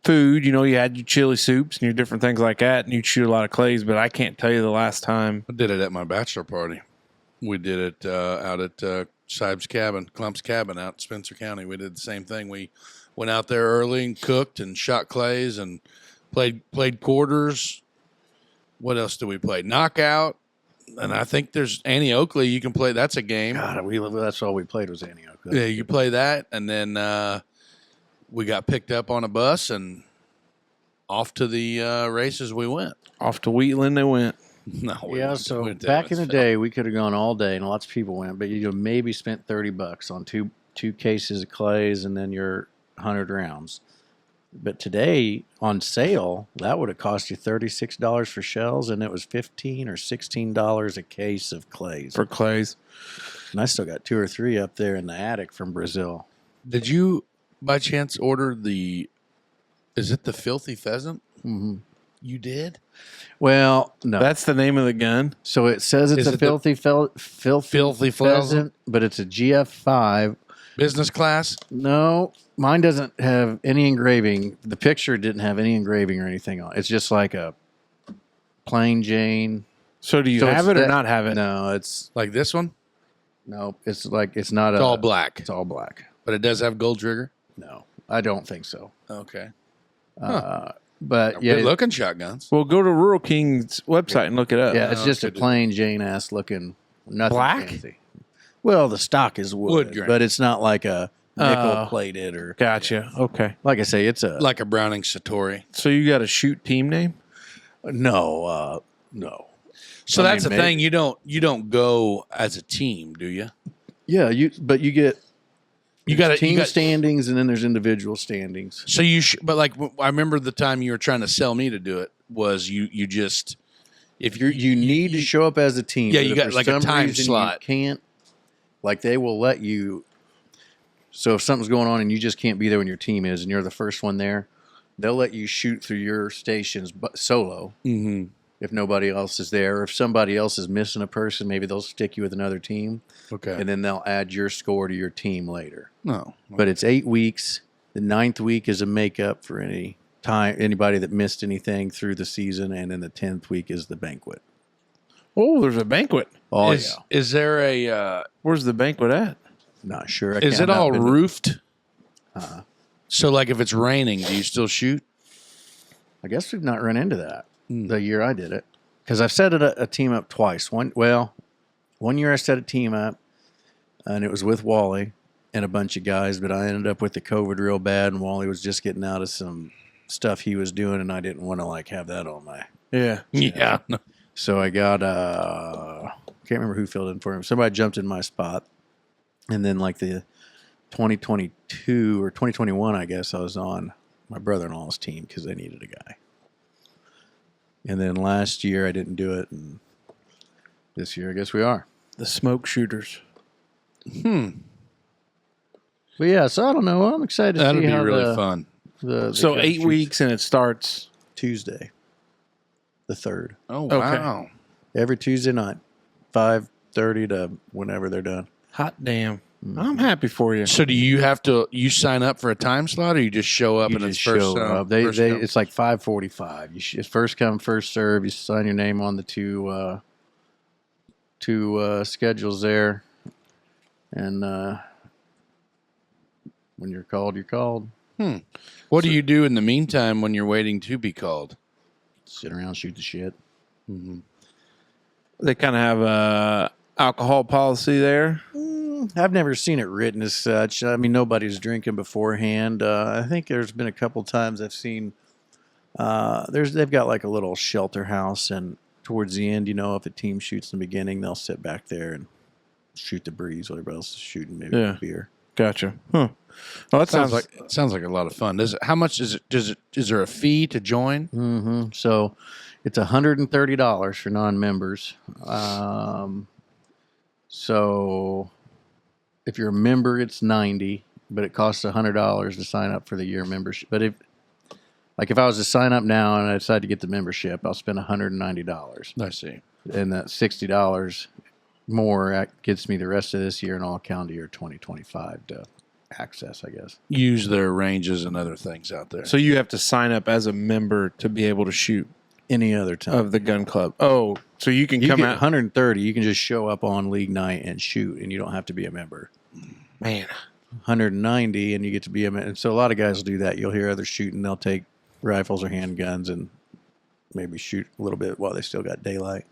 food. You had your chili soups and your different things like that, and you'd shoot a lot of clays. But I can't tell you the last time. I did it at my bachelor party. We did it out at Clump's cabin out in Spencer County. We did the same thing. We went out there early and cooked and shot clays and played quarters. What else do we play? Knockout. And I think there's Annie Oakley. You can play. That's a game. God, that's all we played was Annie Oakley. Yeah, you play that, and then we got picked up on a bus and off to the races we went. Off to Wheatland they went. No, Yeah, so back in the day, we could have gone all day, and lots of people went, but you maybe spent $30 on two cases of clays and then your 100 rounds. But today, on sale, that would have cost you $36 for shells, and it was $15 or $16 a case of clays. For clays. And I still got 2 or 3 up there in the attic from Brazil. Did you, by chance, order is it the Filthy Pheasant? Mm-hmm. You did? Well, no. That's the name of the gun. So it says it's Is a it filthy Filthy pheasant, but it's a GF5. Business class? No, mine doesn't have any engraving. The picture didn't have any engraving or anything on it. It's just like a plain Jane. So do you So have it's it or that- not have it? No, it's Like this one? no. It's like it's not It's a. all black, It's all black. but it does have gold trigger? No, I don't think so. Okay. But yeah, Good looking shotguns. Well, go to Rural King's website and look it up. yeah, it's just a Okay, plain Jane ass looking. Nothing Black? fancy. Well, the stock is wood grain. but it's not like a nickel plated or. Gotcha. Okay. Like I say, it's a Like a Browning Satori. So you got a shoot team name? no. So I that's mean, the thing. You don't go as a team, do you? Yeah, but you get You got team standings and then there's individual standings. So but like I remember the time you were trying to sell me to do it was you just if You need to show up as a team. Yeah, but you if got for like a some time reason slot. You can't. Like they will let you. So if something's going on and you just can't be there when your team is, and you're the first one there, they'll let you shoot through your stations solo. Mm-hmm. If nobody else is there, or if somebody else is missing a person, maybe they'll stick you with another team, Okay. and then they'll add your score to your team later. No. But it's 8 weeks. The 9th week is a makeup for anybody that missed anything through the season, and then the 10th week is the banquet. Oh, there's a banquet. Oh Is there a Where's the banquet at? Not sure. is it all roofed? Uh-huh. So like if it's raining, do you still shoot? I guess we've not run into that the year I did it, because I've set a team up twice. One year I set a team up, and it was with Wally and a bunch of guys, but I ended up with the COVID real bad, and Wally was just getting out of some stuff he was doing, and I didn't want to like have that on my. Yeah. Yeah. So I got can't remember who filled in for him. Somebody jumped in my spot, and then like the 2022 or 2021, I guess I was on my brother-in-law's team because they needed a guy. And then last year I didn't do it, and this year I guess we are. The smoke shooters. But yeah, so I don't know. I'm excited to That'd see be how really fun. The So gun 8 shoots. weeks and it starts. Tuesday, the 3rd. Oh Okay. wow. Every Tuesday night, 5:30 to whenever they're done. Hot damn. I'm happy for you. So do you sign up for a time slot, or you just show up You and it's just first? show up. First come? It's like 5:45. It's first come, first serve. You sign your name on the two schedules there, and when you're called, you're called. What do you do in the meantime when you're waiting to be called? Sit around, shoot the shit. They kind of have a alcohol policy there. I've never seen it written as such. I mean, nobody's drinking beforehand. I think there's been a couple times I've seen. They've got like a little shelter house, and towards the end, if a team shoots in the beginning, they'll sit back there and shoot the breeze. Whatever else is shooting, maybe Yeah. a beer. Gotcha. Huh. Well, that sounds like Sounds like a lot of fun. How much is it? Is there a fee to join? Mm-hmm. So it's $130 for non-members. So if you're a member, it's $90, but it costs $100 to sign up for the year membership. But if I was to sign up now and I decide to get the membership, I'll spend $190, I see. and that $60 more gets me the rest of this year and all calendar year 2025 to access, I guess. Use their ranges and other things out there. So you have to sign up as a member to be able to shoot Any other time. of the gun club. Oh, so you can You come get out. 130. You can just show up on league night and shoot, and you don't have to be a member. Man, 190, and you get to be a member. So a lot of guys will do that. You'll hear others shooting. They'll take rifles or handguns and maybe shoot a little bit while they still got daylight.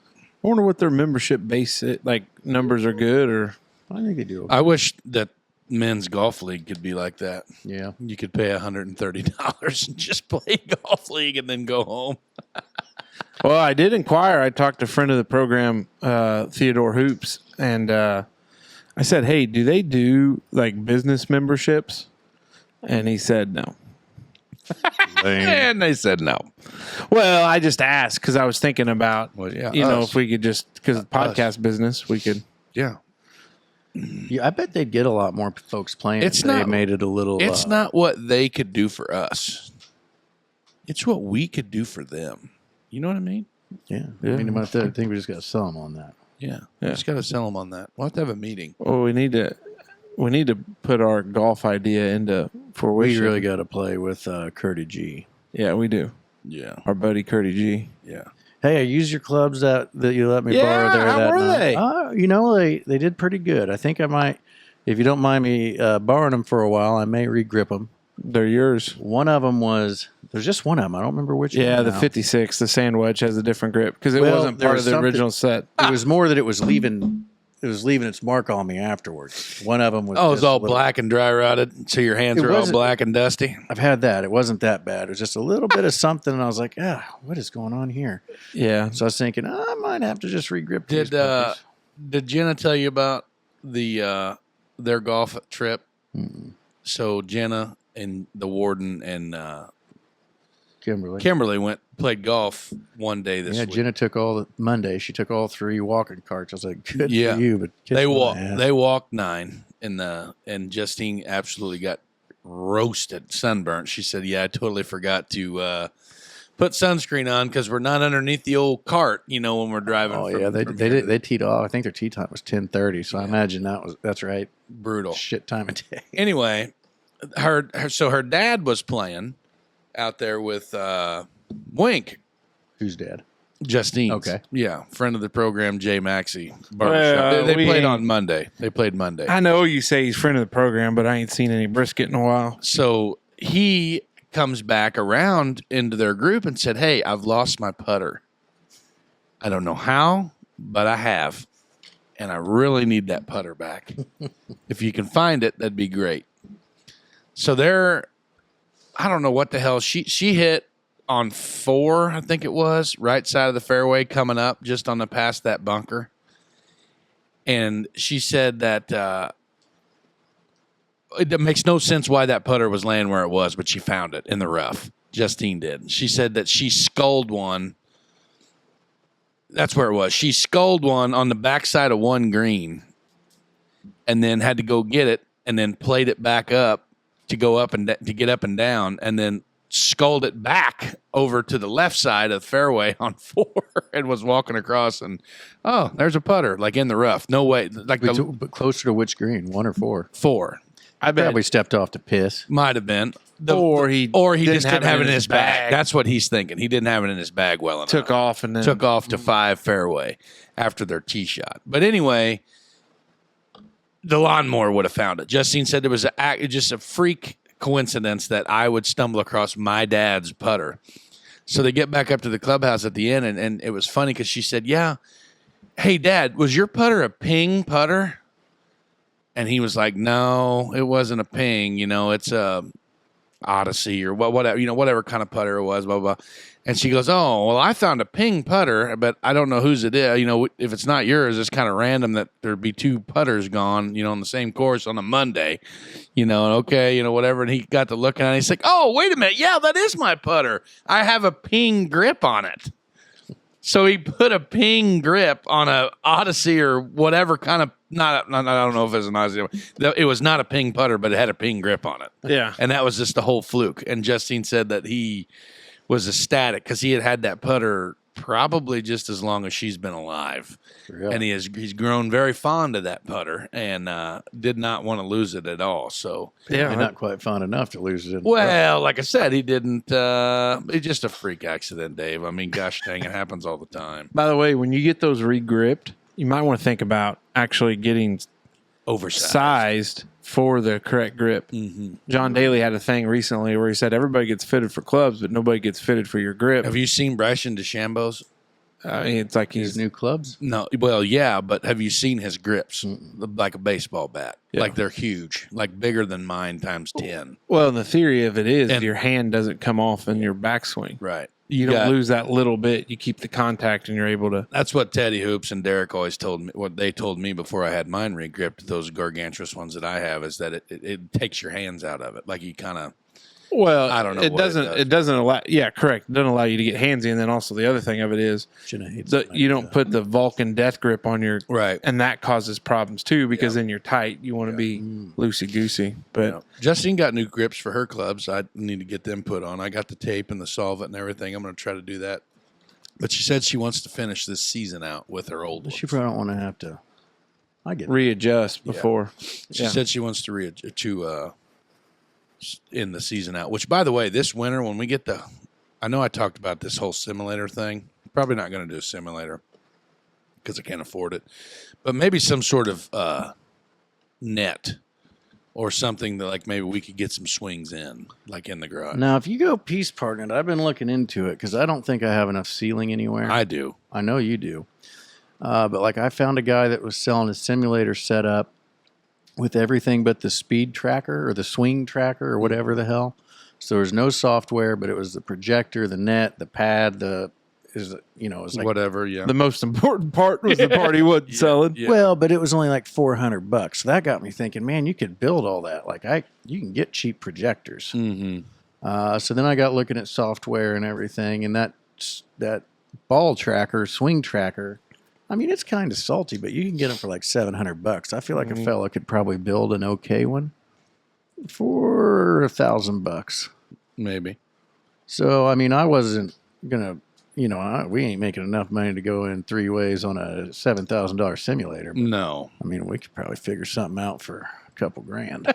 I wonder what their membership base like numbers are good or. I think they do. Okay. I wish that men's golf league could be like that. Yeah. You could pay $130 and just play golf league and then go home. Well, I did inquire. I talked to a friend of the program, Theodore Hoops, and I said, "Hey, do they do like business memberships?" And he said no. And they said no. Well, I just asked because I was thinking about, Well, yeah, if we could just because podcast business, we could. Yeah. Yeah, I bet they'd get a lot more folks playing. It's if they not- made it a little. It's not what they could do for us. It's what we could do for them. You know what I mean? Yeah. Yeah. I mean, I think we just got to sell them on that. Yeah. Yeah. Just got to sell them on that. We'll have to have a meeting. Well, we need to put our golf idea into fruition. We really got to play with Curdy G. Yeah, we do. Yeah. Our buddy Curdy G. Yeah. Hey, I used your clubs that you let me Yeah, borrow there. how that were night. they? They did pretty good. I think I might, if you don't mind me borrowing them for a while, I may regrip them. They're yours. One of them there's just one of them. I don't remember which Yeah, one. the now. 56, the sand wedge has a different grip because it Well, wasn't there part was of the something- original set. It was more that it was leaving its mark on me afterwards. One of them was Oh, it's just all a little- black and dry rotted, so your hands It are all wasn't- black and dusty. I've had that. It wasn't that bad. It was just a little bit of something, and I was like, what is going on here? Yeah. So I was thinking, I might have to just regrip these Did puppies. did Jenna tell you about the their golf trip? Mm-mm. So Jenna and the warden and Kimberly. Kimberly played golf one day this week. Jenna took Monday. She took all 3 walking carts. I was like, good Yeah. for you, but kiss They my walked. ass. They walked 9, and Justine absolutely got roasted, sunburnt. She said, "Yeah, I totally forgot to put sunscreen on because we're not underneath the old cart, when we're driving." Oh from- yeah, from here. they teed off. I think their tee time was 10:30. So I imagine that's right. Brutal. Shit time of day. Anyway, her dad was playing out there with Wink. Who's dead? Justine. Okay. Yeah. Friend of the program, Jay Maxey. Well, Barbershop. They we played ain't- on Monday. They played Monday. I know you say he's friend of the program, but I ain't seen any brisket in a while. So he comes back around into their group and said, "Hey, I've lost my putter. I don't know how, but I have. And I really need that putter back. If you can find it, that'd be great." So I don't know what the hell. She hit on 4, I think it was, right side of the fairway coming up just on the past that bunker. And she said that it makes no sense why that putter was laying where it was, but she found it in the rough. Justine did. She said that she sculled one. That's where it was. She sculled one on the backside of one green and then had to go get it and then played it back up to go up and to get up and down, and then sculled it back over to the left side of the fairway on 4 and was walking across and, oh, there's a putter, like in the rough. No way. Like But closer to which green? 1 or 4? 4. I bet Probably stepped off to piss. Might have been. Or he just didn't have it in his bag. That's what he's thinking. He didn't have it in his bag well enough. took off and then Took off to 5 fairway after their tee shot. But anyway, the lawnmower would have found it. Justine said it was just a freak coincidence that I would stumble across my dad's putter. So they get back up to the clubhouse at the end, and it was funny because she said, "Yeah, hey, Dad, was your putter a ping putter?" And he was like, "No, it wasn't a ping. It's a Odyssey or whatever, whatever kind of putter it was, blah, blah." And she goes, "Oh, well, I found a ping putter, but I don't know whose it is. If it's not yours, it's kind of random that there'd be 2 putters gone, on the same course on a Monday, and okay, whatever." And he got to looking at it. And he's like, "Oh, wait a minute. Yeah, that is my putter. I have a ping grip on it." So he put a ping grip on a Odyssey or whatever kind of, I don't know if it was an Odyssey. It was not a ping putter, but it had a ping grip on it. Yeah. And that was just the whole fluke. And Justine said that he was ecstatic because he had that putter probably just as long as she's been alive. Really? And he's grown very fond of that putter and did not want to lose it at all. So, And not quite fond enough to lose it. In well, like I said, he didn't. It's just a freak accident, Dave. I mean, gosh dang, it happens all the time. By the way, when you get those regripped, you might want to think about actually getting Oversized. sized for the correct grip. John Daly had a thing recently where he said everybody gets fitted for clubs, but nobody gets fitted for your grip. Have you seen Bryson DeChambeau's? I mean, it's like his he's new clubs. No, well, yeah, but have you seen his grips? Like a baseball bat. Yeah. Like they're huge, like bigger than mine times 10. well. And the theory of it is And- your hand doesn't come off in your backswing. Right. You don't lose that little bit. You keep the contact, and you're able to. That's what Teddy Hoops and Derek always told me. What they told me before I had mine regripped, those gargantuous ones that I have, is that it takes your hands out of it. Like you kind of. Well, I don't know It what it doesn't. does. It doesn't allow. Yeah, correct. It doesn't allow you to get handsy. And then also the other thing of it is you don't put the Vulcan death grip on your Right. and that causes problems too because then you're tight. You want to be loosey goosey. But Justine got new grips for her clubs. I need to get them put on. I got the tape and the solvent and everything. I'm going to try to do that. But she said she wants to finish this season out with her old ones. She probably don't want to have to. I get it. readjust before. She said she wants to in the season out. Which, by the way, this winter when we get I know I talked about this whole simulator thing. Probably not going to do a simulator because I can't afford it. But maybe some sort of net or something that like maybe we could get some swings in, like in the garage. Now, if you go piece partnered, I've been looking into it because I don't think I have enough ceiling anywhere. I do. I know you do. But like I found a guy that was selling a simulator setup with everything but the speed tracker or the swing tracker or whatever the hell. So there was no software, but it was the projector, the net, the pad, it was like Whatever, yeah. The most important part was the part he wasn't selling. Yeah. well, but it was only like $400. So that got me thinking, man, you could build all that. Like you can get cheap projectors. Mm-hmm. So then I got looking at software and everything, and that ball tracker, swing tracker. I mean, it's kind of salty, but you can get them for like $700. I feel like a fella could probably build an okay one for $1,000. Maybe. So I mean, I wasn't gonna, we ain't making enough money to go in 3 ways on a $7,000 simulator. But, No. I mean, we could probably figure something out for a couple grand.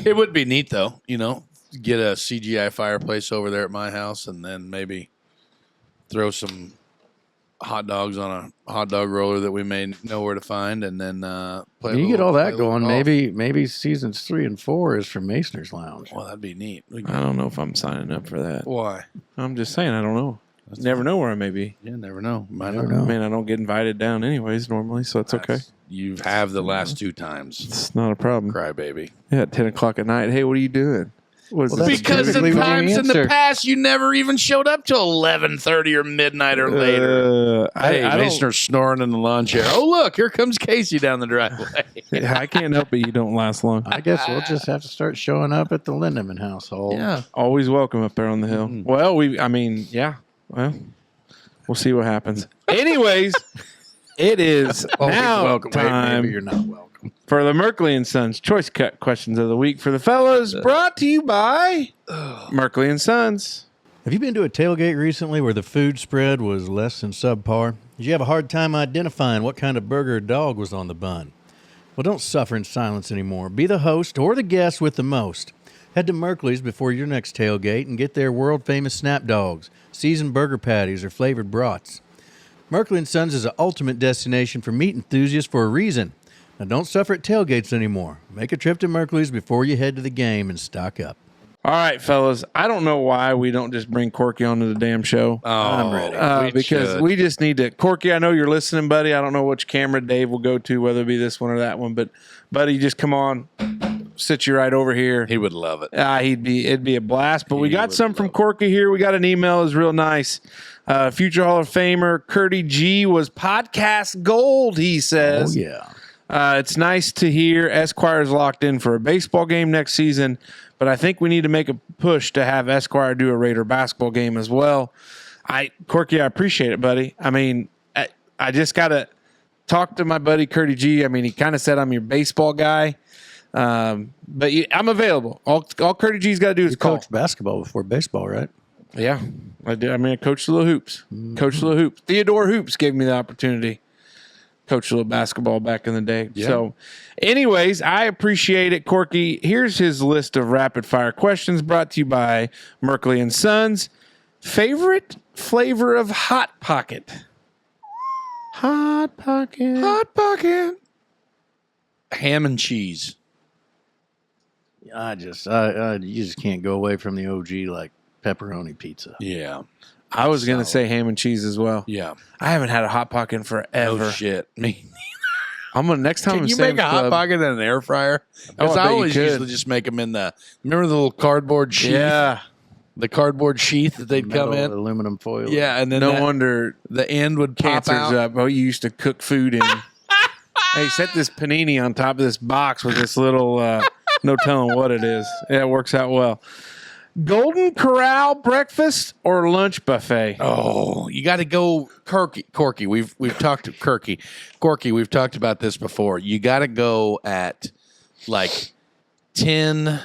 It would be neat, though, get a CGI fireplace over there at my house and then maybe throw some hot dogs on a hot dog roller that we may know where to find and then play. You get all that going. golf. Maybe seasons 3 and 4 is for Masoners Lounge. Well, that'd be neat. I don't know if I'm signing up for that. Why? I'm just saying I don't know. Never know where I may be. You never know. Might Never not know. I mean, I don't get invited down anyways normally, so it's okay. You have the last 2 times. It's not a problem. Crybaby. Yeah, at 10 o'clock at night. Hey, what are you doing? What is Well, this? that's Because the typically what we times in the answer. past you never even showed up till 11:30 or midnight or later. Hey, I don't. Masoner's snoring in the lawn chair. Oh, look, here comes Casey down the driveway. I can't help it. You don't last long. I guess we'll just have to start showing up at the Lindemann household. Yeah. Always welcome up there on the hill. Well, Well, we'll see what happens. Anyways, it is Always now welcome. Wait, time maybe you're not welcome. for the Merkley and Sons Choice Cut Questions of the Week for the fellas, brought to you by Merkley and Sons. Have you been to a tailgate recently where the food spread was less than subpar? Did you have a hard time identifying what kind of burger or dog was on the bun? Well, don't suffer in silence anymore. Be the host or the guest with the most. Head to Merkley's before your next tailgate and get their world-famous snap dogs, seasoned burger patties, or flavored brats. Merkley & Sons is an ultimate destination for meat enthusiasts for a reason. Now, don't suffer at tailgates anymore. Make a trip to Merkley's before you head to the game and stock up. All right, fellas. I don't know why we don't just bring Corky onto the damn show. I'm ready. Because we just need to. Corky, I know you're listening, buddy. I don't know which camera Dave will go to, whether it be this one or that one. But, buddy, just come on. Sit you right over here. He would love it. It'd be a blast. But we He got would some from love it. Corky here. We got an email. It's real nice. Future Hall of Famer Curdy G was podcast gold, he Oh, says. yeah. It's nice to hear Esquire's locked in for a baseball game next season, but I think we need to make a push to have Esquire do a Raider basketball game as well. Corky, I appreciate it, buddy. I mean, I just got to talk to my buddy Curdy G. I mean, he kind of said I'm your baseball guy, but I'm available. All Curdy G's got to do is You call. coached basketball before baseball, right? Yeah, I did. I mean, I coached the little hoops. Coached the little hoops. Theodore Hoops gave me the opportunity. Coached a little basketball back in the day. Yeah. So, anyways, I appreciate it, Corky. Here's his list of rapid fire questions brought to you by Merkley and Sons. Favorite flavor of Hot Pocket? Hot Pocket. Hot Pocket. Ham and cheese. I you just can't go away from the OG like pepperoni pizza. Yeah. I was going to Solid. say ham and cheese as well. Yeah. I haven't had a Hot Pocket in forever. Oh, shit. Me. I'm going to next time. Can in you make Sam's a Hot Club- Pocket in an air fryer? Because Oh, I I bet you always could. usually just make them in the, remember the little cardboard sheath? Yeah. The cardboard sheath that they'd come Metal, in? aluminum foil. Yeah, and then No that- wonder the end would pop cancer's out. up. Oh, you used to cook food in. Hey, set this panini on top of this box with this little, no telling what it is. Yeah, it works out well. Golden Corral breakfast or lunch buffet? Oh, you got to go Corky. We've talked to Corky. We've talked about this before. You got to go at like 10:19.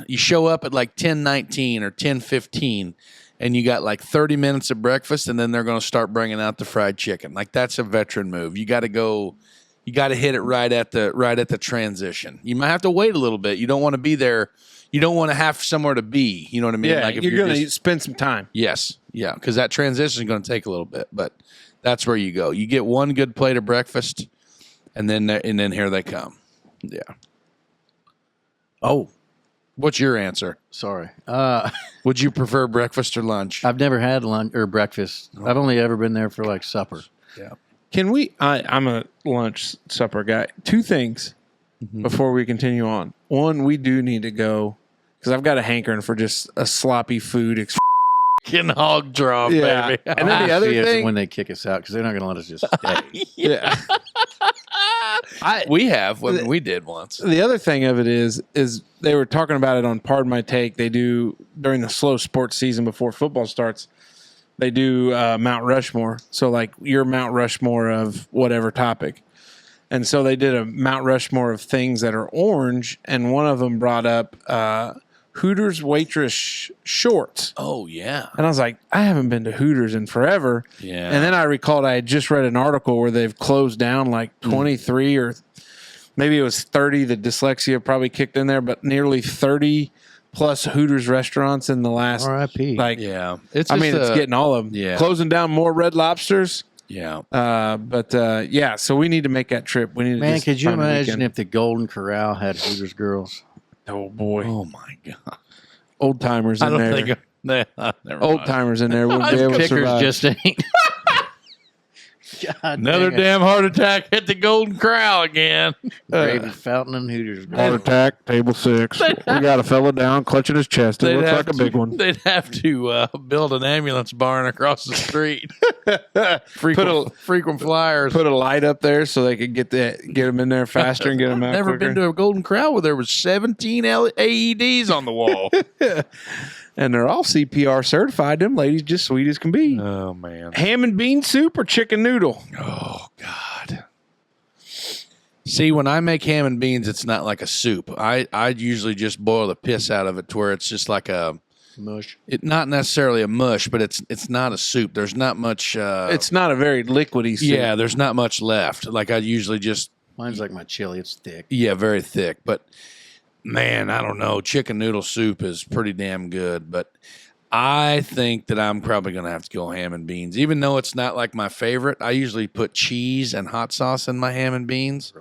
You show up at like 10:19 or 10:15, and you got like 30 minutes of breakfast, and then they're going to start bringing out the fried chicken. Like that's a veteran move. You got to go. You got to hit it right at the transition. You might have to wait a little bit. You don't want to be there. You don't want to have somewhere to be. You know what I mean? Yeah, Like if you're going to just- spend some time. Yes. Yeah. Because that transition is going to take a little bit, but that's where you go. You get one good plate of breakfast, and then here they come. Yeah. Oh, What's your answer? sorry. Would you prefer breakfast or lunch? I've never had lunch or breakfast. I've only ever been there for like supper. Yeah. Can we? I'm a lunch supper guy. Two things before we continue on. One, we do need to go because I've got a hankering for just a sloppy food. Fucking hog draw, Yeah. baby. And then the other See, it's thing- when they kick us out because they're not going to let us just stay. Yeah. We have when we did once. The other thing of it is they were talking about it on Pardon My Take. They do during the slow sports season before football starts. They do Mount Rushmore. So like your Mount Rushmore of whatever topic. And so they did a Mount Rushmore of things that are orange. And one of them brought up Hooters waitress shorts. Oh yeah. And I was like, I haven't been to Hooters in forever. Yeah. And then I recalled I had just read an article where they've closed down like 23 or maybe it was 30. The dyslexia probably kicked in there, but nearly 30 plus Hooters restaurants in the last, R.I.P. like, Yeah. It's I mean, just it's getting all of them. yeah. Closing down more Red Lobsters. yeah. Yeah, so we need to make that trip. We need to Man, just could you find a imagine weekend. if the Golden Corral had Hooters girls? Oh, boy. Oh my god. Old timers I in don't there. think. Never Old mind. timers in there wouldn't be able to Kickers survive. just ain't. God Another dang it. damn heart attack at the Golden Corral again. Gravy Fountain and Hooters girls. Heart attack, table 6. We got a fella down clutching his chest. It looks like a big one. They'd have to build an ambulance barn across the street. frequent flyers. Put a light up there so they could get them in there faster and get them out Never quicker. been to a Golden Corral where there was 17 AEDs on the wall. And they're all CPR certified. Them ladies just sweet as can be. Oh man. Ham and bean soup or chicken noodle? Oh God. See, when I make ham and beans, it's not like a soup. I usually just boil the piss out of it to where it's just like a Mush. not necessarily a mush, but it's not a soup. There's not much. It's not a very liquidy soup. yeah, there's not much left. Like I usually just Mine's like my chili. It's thick. very thick. But man, I don't know. Chicken noodle soup is pretty damn good. But I think that I'm probably going to have to go ham and beans. Even though it's not like my favorite, I usually put cheese and hot sauce in my ham and beans.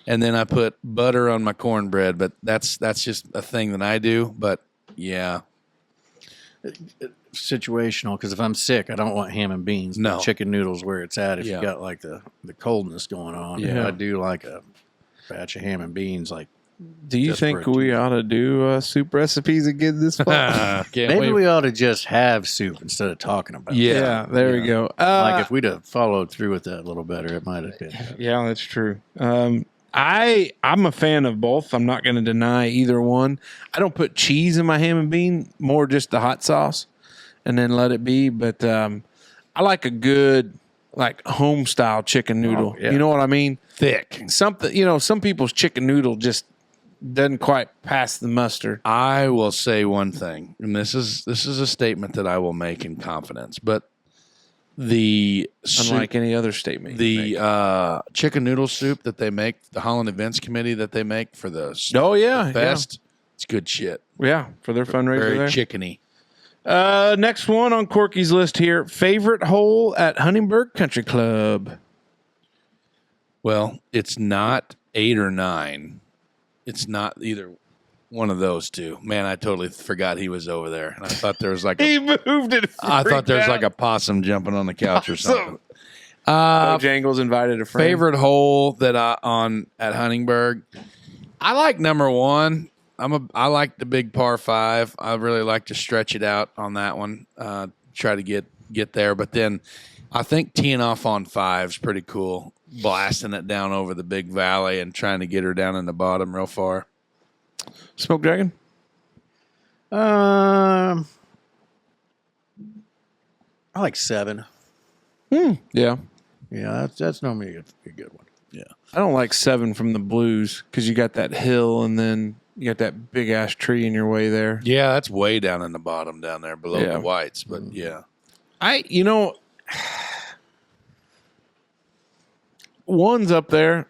And then I put butter on my cornbread. But that's just a thing that I do. But yeah. Situational, because if I'm sick, I don't want ham and beans. No. But chicken noodles where it's at. If Yeah. you got like the coldness going on, Yeah. I do like a batch of ham and beans. Like Do you Just think for a we teaser. ought to do soup recipes again this fall? Can't maybe wait. we ought to just have soup instead of talking about it. Yeah. There we Yeah. go. Like if we'd have followed through with that a little better, it might have been. Yeah, that's true. I'm a fan of both. I'm not going to deny either one. I don't put cheese in my ham and bean, more just the hot sauce, and then let it be. But I like a good like home style chicken noodle. yeah. You know what I mean? thick. Something some people's chicken noodle just doesn't quite pass the muster. I will say one thing, and this is a statement that I will make in confidence, but the Unlike any other statement. the chicken noodle soup that they make, the Holland Events Committee that they make for the fest, it's good shit. Yeah, for their fundraiser Very there. chickeny. Next one on Corky's list here. Favorite hole at Huntingburg Country Club. Well, it's not 8 or 9. It's not either one of those two. Man, I totally forgot he was over there. And I thought there was like He moved it. I thought there was like a possum jumping on the couch or something. Bojangles invited a friend. Favorite hole that at Huntingburg. I like number 1. I like the big par 5. I really like to stretch it out on that one. Try to get there, but then I think teeing off on 5 is pretty cool. Blasting it down over the big valley and trying to get her down in the bottom real far. Smoke Dragon? I like 7. Yeah. Yeah, that's normally a good one. Yeah. I don't like 7 from the Blues because you got that hill and then you got that big ass tree in your way there. Yeah, that's way down in the bottom down there below the whites, but yeah. One's up there,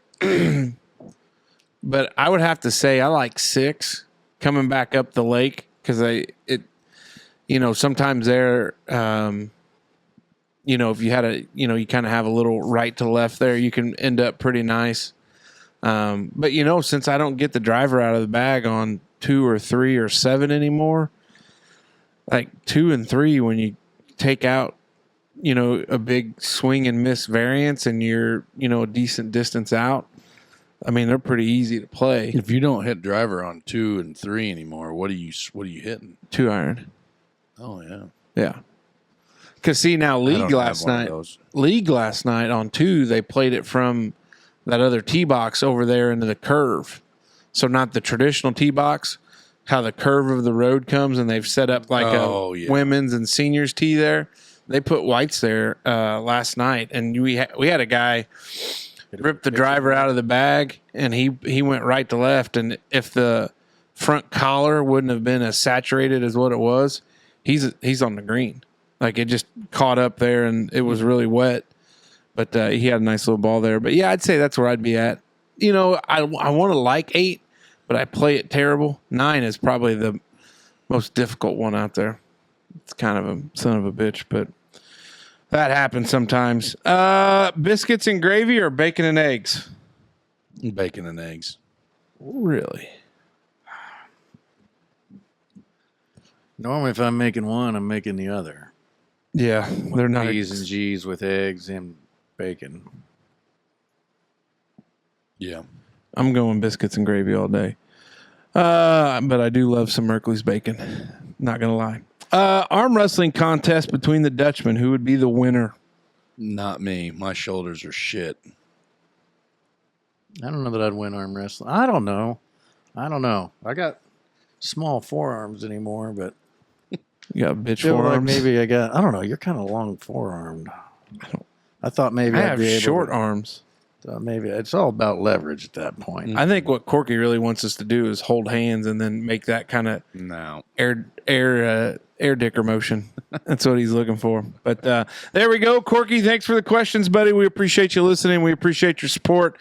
but I would have to say I like 6 coming back up the lake because sometimes there, if you had you kind of have a little right to left there, you can end up pretty nice. But since I don't get the driver out of the bag on 2 or 3 or 7 anymore, like 2 and 3, when you take out, a big swing and miss variance and you're, a decent distance out. I mean, they're pretty easy to play. If you don't hit driver on 2 and 3 anymore, what are you hitting? 2 iron. Oh yeah. Yeah. Cause see now league last night on 2, they played it from that other tee box over there into the curve. So not the traditional tee box, how the curve of the road comes and they've set up like a women's and seniors tee there. They put whites there last night, and we had a guy rip the driver out of the bag, and he went right to left. And if the front collar wouldn't have been as saturated as what it was, he's on the green. Like it just caught up there, and it was really wet. But he had a nice little ball there. But yeah, I'd say that's where I'd be at. I want to like 8, but I play it terrible. 9 is probably the most difficult one out there. It's kind of a son of a bitch, but that happens sometimes. Biscuits and gravy or bacon and eggs? Bacon and eggs. Really? Normally, if I'm making one, I'm making the other. Yeah, they're not. P's and G's with eggs and bacon. Yeah. I'm going biscuits and gravy all day. But I do love some Merkley's bacon. Not going to lie. Arm wrestling contest between the Dutchmen. Who would be the winner? Not me. My shoulders are shit. I don't know that I'd win arm wrestling. I don't know. I got small forearms anymore, but You got bitch feel like forearms. maybe I don't know. You're kind of long forearmed. I thought maybe I I'd have be able short to, arms. maybe it's all about leverage at that point. I think what Corky really wants us to do is hold hands and then make that kind of No. air dicker motion. That's what he's looking for. But there we go. Corky, thanks for the questions, buddy. We appreciate you listening. We appreciate your support.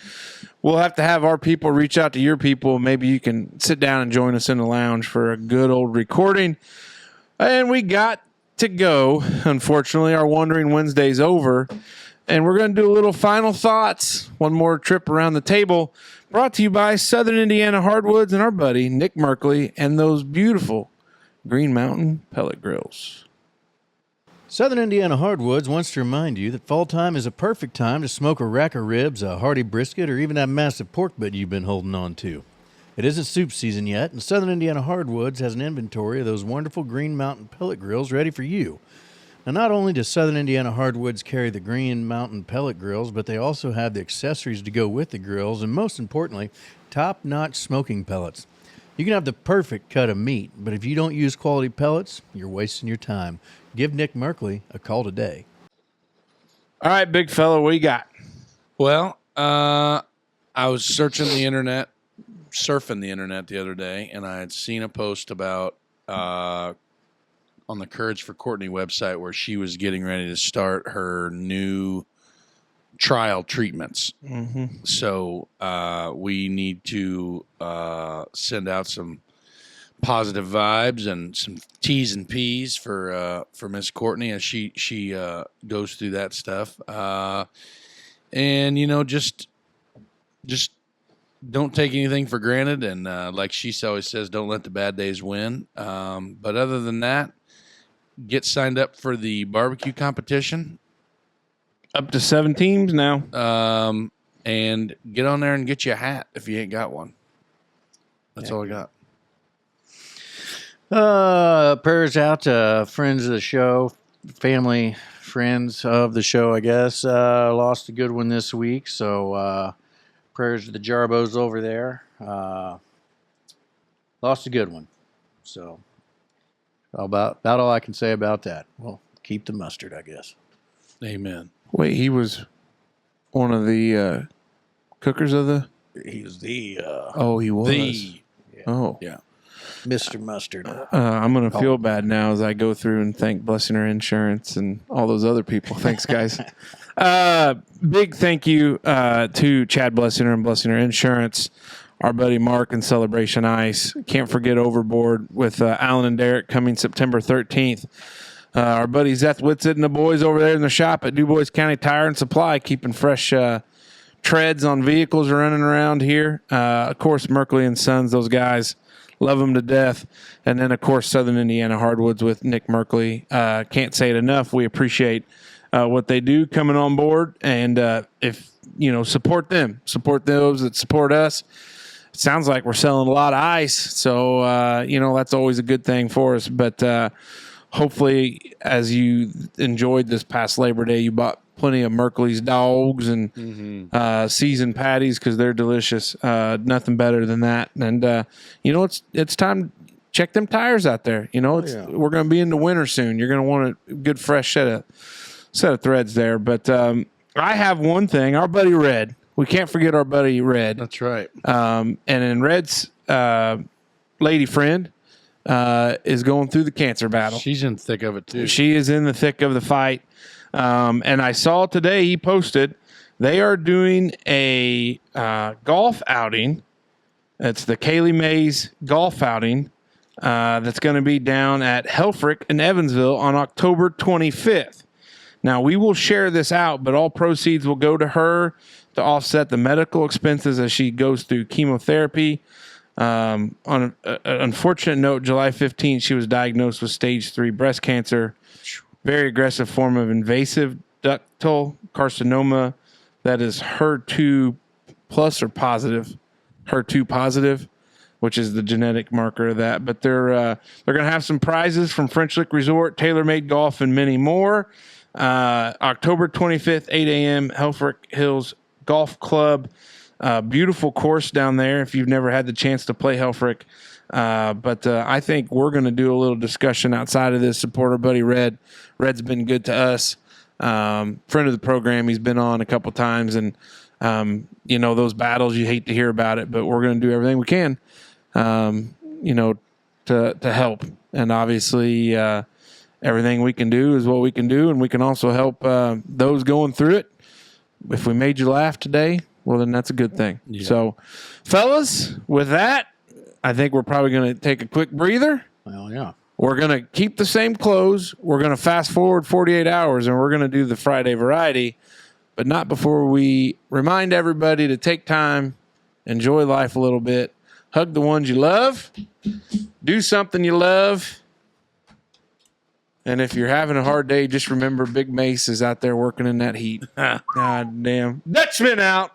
We'll have to have our people reach out to your people. Maybe you can sit down and join us in the lounge for a good old recording. And we got to go. Unfortunately, our Wondering Wednesday's over. And we're going to do a little final thoughts. One more trip around the table. Brought to you by Southern Indiana Hardwoods and our buddy Nick Merkley and those beautiful Green Mountain pellet grills. Southern Indiana Hardwoods wants to remind you that fall time is a perfect time to smoke a rack of ribs, a hearty brisket, or even that massive pork butt you've been holding on to. It isn't soup season yet, and Southern Indiana Hardwoods has an inventory of those wonderful Green Mountain pellet grills ready for you. Now, not only does Southern Indiana Hardwoods carry the Green Mountain pellet grills, but they also have the accessories to go with the grills, and most importantly, top-notch smoking pellets. You can have the perfect cut of meat, but if you don't use quality pellets, you're wasting your time. Give Nick Merkley a call today. All right, big fella, what you got? Well, I was searching the internet, surfing the internet the other day, and I had seen a post about on the Courage for Courtney website where she was getting ready to start her new trial treatments. Mm-hmm. So we need to send out some positive vibes and some T's and P's for Miss Courtney as she goes through that stuff. And just don't take anything for granted. And like she always says, don't let the bad days win. But other than that, get signed up for the barbecue competition. Up to 7 teams now. And get on there and get you a hat if you ain't got one. That's all I got. Prayers out to friends of the show, family, friends of the show, I guess. Lost a good one this week, so prayers to the Jarbos over there. Lost a good one. So about all I can say about that. Well, keep the mustard, I guess. Amen. Wait, he was one of the cookers of the... He was the Oh, he was. Oh. Yeah. Mr. Mustard. I'm going to feel bad now as I go through and thank Blessinger Insurance and all those other people. Thanks, guys. Big thank you to Chad Blessinger and Blessinger Insurance, our buddy Mark and Celebration Ice. Can't forget Overboard with Alan and Derek coming September 13th. Our buddy Zeth Whitsitt and the boys over there in the shop at Dubois County Tire and Supply, keeping fresh treads on vehicles running around here. Of course, Merkley and Sons, those guys. Love them to death. And then, of course, Southern Indiana Hardwoods with Nick Merkley. Can't say it enough. We appreciate what they do coming on board. And if, support them. Support those that support us. It sounds like we're selling a lot of ice. So, that's always a good thing for us. But hopefully, as you enjoyed this past Labor Day, you bought plenty of Merkley's dogs and seasoned patties because they're delicious. Nothing better than that. And it's time to check them tires out there. We're going to be in the winter soon. You're going to want a good fresh set of threads there. But I have one thing. Our buddy Red. We can't forget our buddy Red. That's right. And then Red's lady friend is going through the cancer battle. She's in the thick of it too. She is in the thick of the fight. And I saw today he posted they are doing a golf outing. It's the Kaylee Mays golf outing that's going to be down at Helfrich in Evansville on October 25th. Now, we will share this out, but all proceeds will go to her to offset the medical expenses as she goes through chemotherapy. On an unfortunate note, July 15th, she was diagnosed with stage 3 breast cancer. Very aggressive form of invasive ductal carcinoma that is HER2 plus or positive, HER2 positive, which is the genetic marker of that. But they're going to have some prizes from French Lick Resort, TaylorMade Golf, and many more. October 25th, 8 a.m., Helfrich Hills Golf Club. Beautiful course down there if you've never had the chance to play Helfrich. But I think we're going to do a little discussion outside of this. Support our buddy Red. Red's been good to us. Friend of the program. He's been on a couple times. And, those battles, you hate to hear about it. But we're going to do everything we can, to help. And obviously everything we can do is what we can do. And we can also help those going through it. If we made you laugh today, well, then that's a good thing. Yeah. So, fellas, with that, I think we're probably going to take a quick breather. Well, yeah. We're going to keep the same clothes. We're going to fast forward 48 hours, and we're going to do the Friday variety, but not before we remind everybody to take time, enjoy life a little bit, hug the ones you love, do something you love, and if you're having a hard day, just remember Big Mace is out there working in that heat. God damn. Dutchman out.